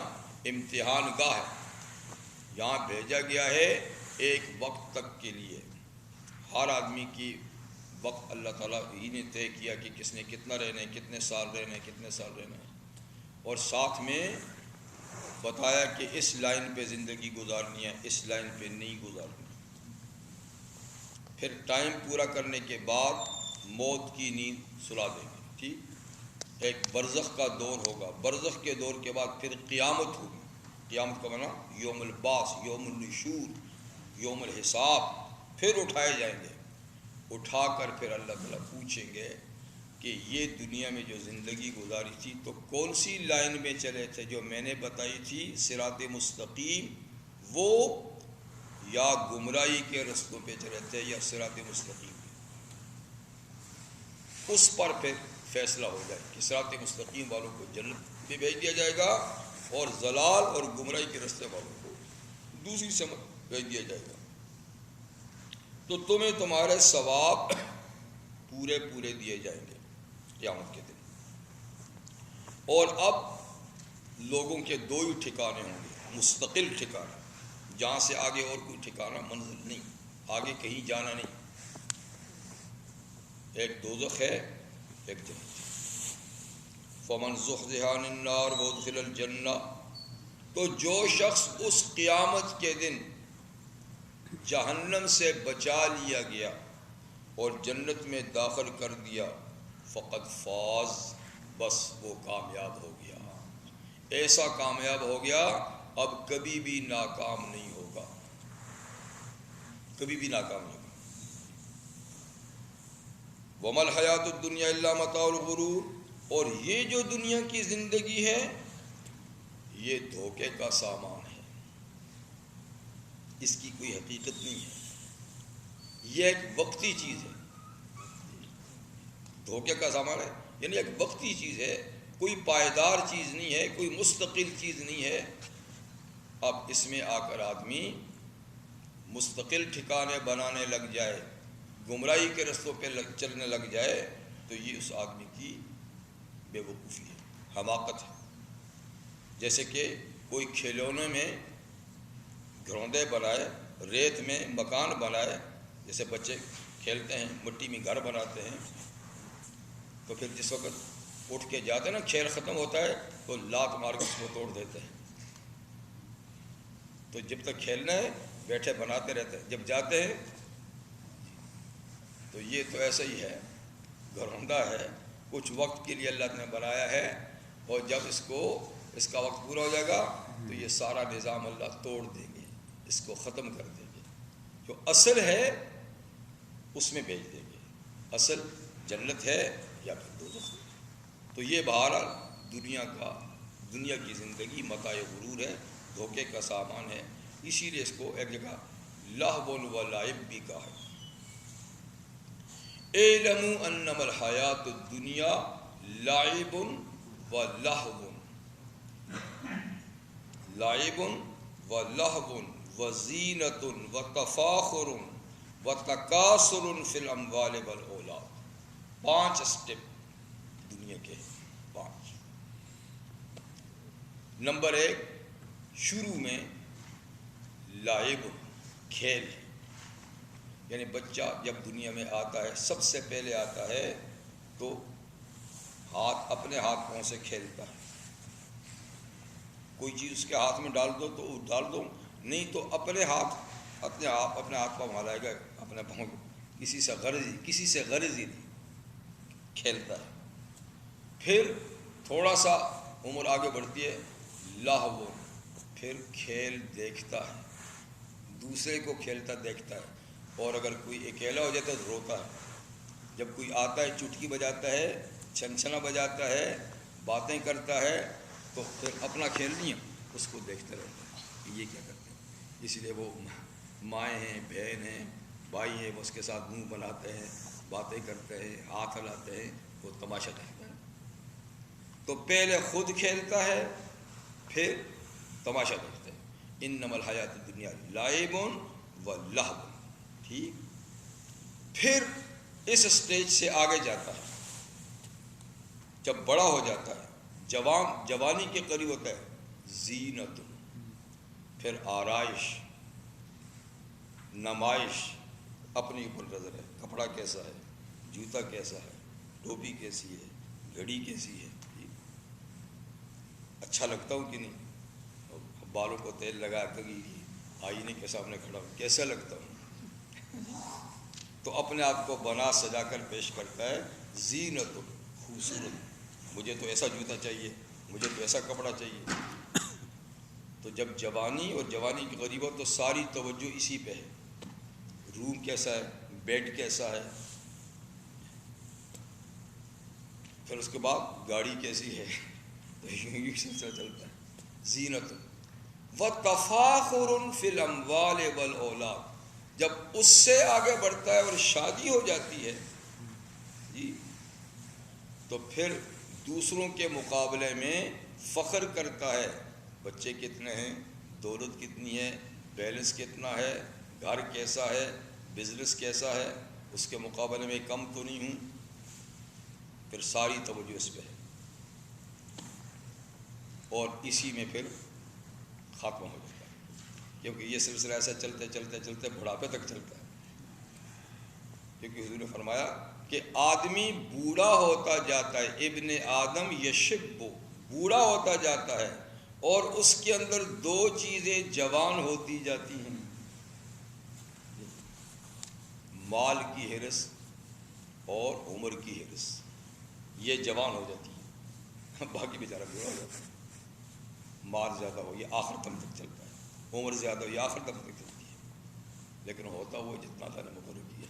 S1: امتحان گاہ ہے، یہاں بھیجا گیا ہے ایک وقت تک کے لیے، ہر آدمی کی وقت اللہ تعالیٰ ہی نے طے کیا کہ کس نے کتنا رہنا ہے، کتنے سال رہنا ہے، کتنے سال رہنا ہے، اور ساتھ میں بتایا کہ اس لائن پہ زندگی گزارنی ہے، اس لائن پہ نہیں گزارنی۔ پھر ٹائم پورا کرنے کے بعد موت کی نیند سلا دیں گے، ٹھیک، ایک برزخ کا دور ہوگا، برزخ کے دور کے بعد پھر قیامت ہوگی۔ قیامت کا معنی یوم البعث، یوم النشور، یوم الحساب، پھر اٹھائے جائیں گے، اٹھا کر پھر اللہ تعالیٰ پوچھیں گے کہ یہ دنیا میں جو زندگی گزاری تھی تو کون سی لائن میں چلے تھے جو میں نے بتائی تھی صراط مستقیم، وہ یا گمراہی کے رستوں پہ چلے تھے یا صراط مستقیم، اس پر پھر فیصلہ ہو جائے کہ صراط مستقیم والوں کو جنت میں بھیج دیا جائے گا اور ضلال اور گمراہی کے رستے والوں کو دوسری سمت بھیج دیا جائے گا۔ تو تمہیں تمہارے ثواب پورے پورے دیے جائیں گے قیامت کے دن۔ اور اب لوگوں کے دو ہی ٹھکانے ہوں گے، مستقل ٹھکانے، جہاں سے آگے اور کوئی ٹھکانہ منزل نہیں، آگے کہیں جانا نہیں، ایک دوزخ ہے، ایک جنت۔ فمن زحزح عن النار وادخل الجنہ، تو جو شخص اس قیامت کے دن جہنم سے بچا لیا گیا اور جنت میں داخل کر دیا فقط فاز، بس وہ کامیاب ہو گیا، ایسا کامیاب ہو گیا اب کبھی بھی ناکام نہیں ہوگا، کبھی بھی ناکام نہیں ہوگا۔ وَمَا الْحَيَاةُ الدُّنْيَا إِلَّا مَتَاعُ الْغُرُورِ، اور یہ جو دنیا کی زندگی ہے یہ دھوکے کا سامان ہے، اس کی کوئی حقیقت نہیں ہے، یہ ایک وقتی چیز ہے، دھوکے کا سامان ہے یعنی ایک وقتی چیز ہے، کوئی پائیدار چیز نہیں ہے، کوئی مستقل چیز نہیں ہے۔ اب اس میں آ کر آدمی مستقل ٹھکانے بنانے لگ جائے، گمراہی کے رستوں پہ چلنے لگ جائے تو یہ اس آدمی کی بے وقوفی ہے، حماقت ہے۔ جیسے کہ کوئی کھلونے میں گھروندے بنائے، ریت میں مکان بنائے، جیسے بچے کھیلتے ہیں مٹی میں گھر بناتے ہیں، تو پھر جس وقت اٹھ کے جاتے ہیں نا، کھیل ختم ہوتا ہے تو لات مار کے اس کو توڑ دیتے ہیں۔ تو جب تک کھیلنا ہے بیٹھے بناتے رہتے ہیں، جب جاتے ہیں تو یہ تو ایسا ہی ہے، گھروندا ہے، کچھ وقت کے لیے اللہ نے بنایا ہے، اور جب اس کا وقت پورا ہو جائے گا تو یہ سارا نظام اللہ توڑ دیں گے، اس کو ختم کر دیں گے، جو اصل ہے اس میں بھیج دیں گے، اصل جنت ہے یا پھر دوزخ۔ تو یہ بہرحال دنیا کی زندگی متاع غرور ہے، دھوکے کا سامان ہے، اسی لیے اس کو ایک جگہ لہو و لعب بھی کہا ہے۔ اعلموا انما الحیات الدنیا لعب و لہو، لعب و لہو و زینت و تفاخر و تکاثر فی الاموال والاولاد، 5 اسٹیپ دنیا کے، 5۔ نمبر 1، شروع میں لعب، کھیل، یعنی بچہ جب دنیا میں آتا ہے سب سے پہلے آتا ہے تو اپنے ہاتھ پاؤں سے کھیلتا ہے، کوئی چیز اس کے ہاتھ میں ڈال دو تو ڈال دو، نہیں تو اپنے ہاتھ پاؤں ہلائے گا، اپنے پاؤں، کسی سے غرض ہی نہیں، کھیلتا ہے۔ پھر تھوڑا سا عمر آگے بڑھتی ہے، لہو، پھر کھیل دیکھتا ہے، دوسرے کو کھیلتا دیکھتا ہے، اور اگر کوئی اکیلا ہو جاتا ہے تو روتا ہے، جب کوئی آتا ہے چٹکی بجاتا ہے، چھنچھنا بجاتا ہے، باتیں کرتا ہے، تو پھر اپنا کھیل نہیں ہے، اس کو دیکھتے رہتا ہے کہ یہ کیا کرتے ہیں۔ اس لیے وہ مائیں ہیں، بہن ہیں، بھائی ہیں، وہ اس کے ساتھ منہ بناتے ہیں، باتیں کرتے ہیں، ہاتھ ہلاتے ہیں، وہ تماشا دیکھتا ہے۔ تو پہلے خود کھیلتا ہے پھر تماشا دیکھتا ہے۔ انما الحیات الدنیا لعب و لہو، ٹھیک۔ پھر اس اسٹیج سے آگے جاتا ہے، جب بڑا ہو جاتا ہے، جوانی کے قریب ہوتا ہے، زینت، پھر آرائش، نمائش، اپنی اوپر نظر ہے، کپڑا کیسا ہے، جوتا کیسا ہے، ٹوپی کیسی ہے، گھڑی کیسی ہے، اچھا لگتا ہوں کہ نہیں، بالوں کو تیل لگا کر آئینے کے سامنے کھڑا ہوں کیسا لگتا ہوں، تو اپنے آپ کو بنا سجا کر پیش کرتا ہے، زینت، خوبصورت، مجھے تو ایسا جوتا چاہیے، مجھے تو ایسا کپڑا چاہیے۔ تو جب جوانی اور جوانی کی قریب ہو تو ساری توجہ اسی پہ ہے، روم کیسا ہے، بیڈ کیسا ہے، پھر اس کے بعد گاڑی کیسی ہے، تو یہ سلسلہ چلتا ہے۔ زینت وتفاخر فی الاموال والاولاد، جب اس سے آگے بڑھتا ہے اور شادی ہو جاتی ہے جی، تو پھر دوسروں کے مقابلے میں فخر کرتا ہے، بچے کتنے ہیں، دولت کتنی ہے، بیلنس کتنا ہے، گھر کیسا ہے، بزنس کیسا ہے، اس کے مقابلے میں کم تو نہیں ہوں، پھر ساری توجہ اس پہ ہے، اور اسی میں پھر خاتمہ ہو جاتا ہے، کیونکہ یہ سلسلہ ایسا چلتے چلتے چلتے بڑھاپے تک چلتا ہے، کیونکہ حضور نے فرمایا کہ آدمی بوڑھا ہوتا جاتا ہے، ابن آدم یشب، بوڑھا ہوتا جاتا ہے، اور اس کے اندر 2 چیزیں جوان ہوتی جاتی ہیں، مال کی ہرس اور عمر کی حرص، یہ جوان ہو جاتی ہے، باقی بیچارہ بوڑھا ہو جاتا ہے، مال زیادہ ہو یہ آخر دم تک چلتا ہے، عمر زیادہ ہو یہ آخر دم تک چلتی ہے، لیکن ہوتا وہ جتنا اللہ نے مقرر کیا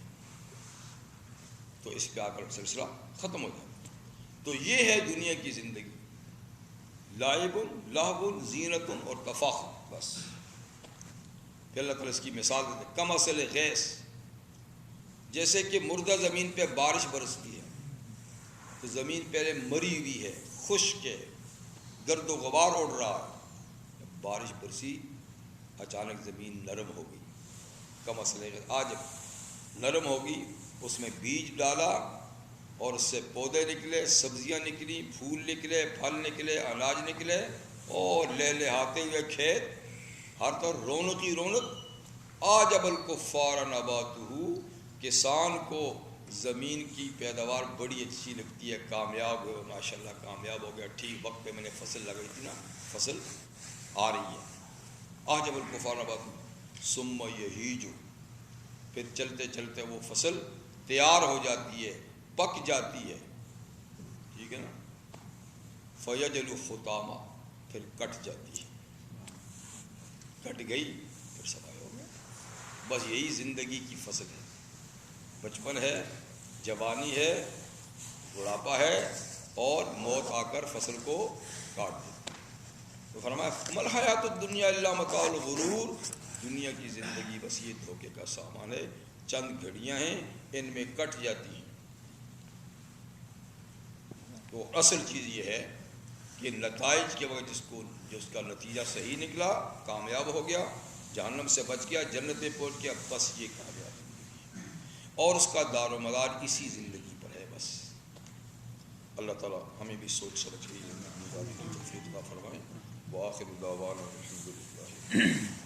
S1: تو اس پہ آ کر سلسلہ ختم ہو جاتا ہے۔ تو یہ ہے دنیا کی زندگی، لعب لہو زینت اور تفاخر، بس۔ پھر اللہ تعالیٰ اس کی مثال دیتے ہیں، کمثل غیث، جیسے کہ مردہ زمین پہ بارش برستی ہے تو زمین پہلے مری ہوئی ہے، خشک ہے، گرد و غبار اڑ رہا ہے، بارش برسی اچانک زمین نرم ہو گئی، کمثل غیث، آج نرم ہوگی، اس میں بیج ڈالا اور اس سے پودے نکلے، سبزیاں نکلی، پھول نکلے، پھل نکلے، اناج نکلے، اور لہلہاتے ہوئے کھیت، ہر طرف رونق ہی رونق۔ اعجب الکفار نباتہ، کسان کو زمین کی پیداوار بڑی اچھی لگتی ہے، کامیاب ہو، ماشاءاللہ کامیاب ہو گیا، ٹھیک وقت پہ میں نے فصل لگائی تھی نا، فصل آ رہی ہے، اعجب الکفار نباتہ ثم یہیج، پھر چلتے چلتے وہ فصل تیار ہو جاتی ہے، پک جاتی ہے، ٹھیک ہے نا، فیجل حطاما، پھر کٹ جاتی ہے، کٹ گئی پھر صفائی ہو گیا۔ بس یہی زندگی کی فصل ہے، بچپن ہے، جوانی ہے، بڑھاپا ہے، اور موت آ کر فصل کو کاٹ دیتی ہے۔ تو فرمایا مل حیات الدنیا الا متاع الغرور، دنیا کی زندگی بس یہ دھوکے کا سامان ہے، چند گھڑیاں ہیں، ان میں کٹ جاتی ہیں۔ تو اصل چیز یہ ہے کہ نتائج کے وقت جس کا نتیجہ صحیح نکلا، کامیاب ہو گیا، جہنم سے بچ گیا، جنت پہنچ گیا، بس یہ کامیاب زندگی ہے، اور اس کا دار و مدار اسی زندگی پر ہے بس۔ اللہ تعالیٰ ہمیں بھی سوچ سمجھ کے توفیق عطا فرمائے۔ وآخر دعوانا الحمد للہ۔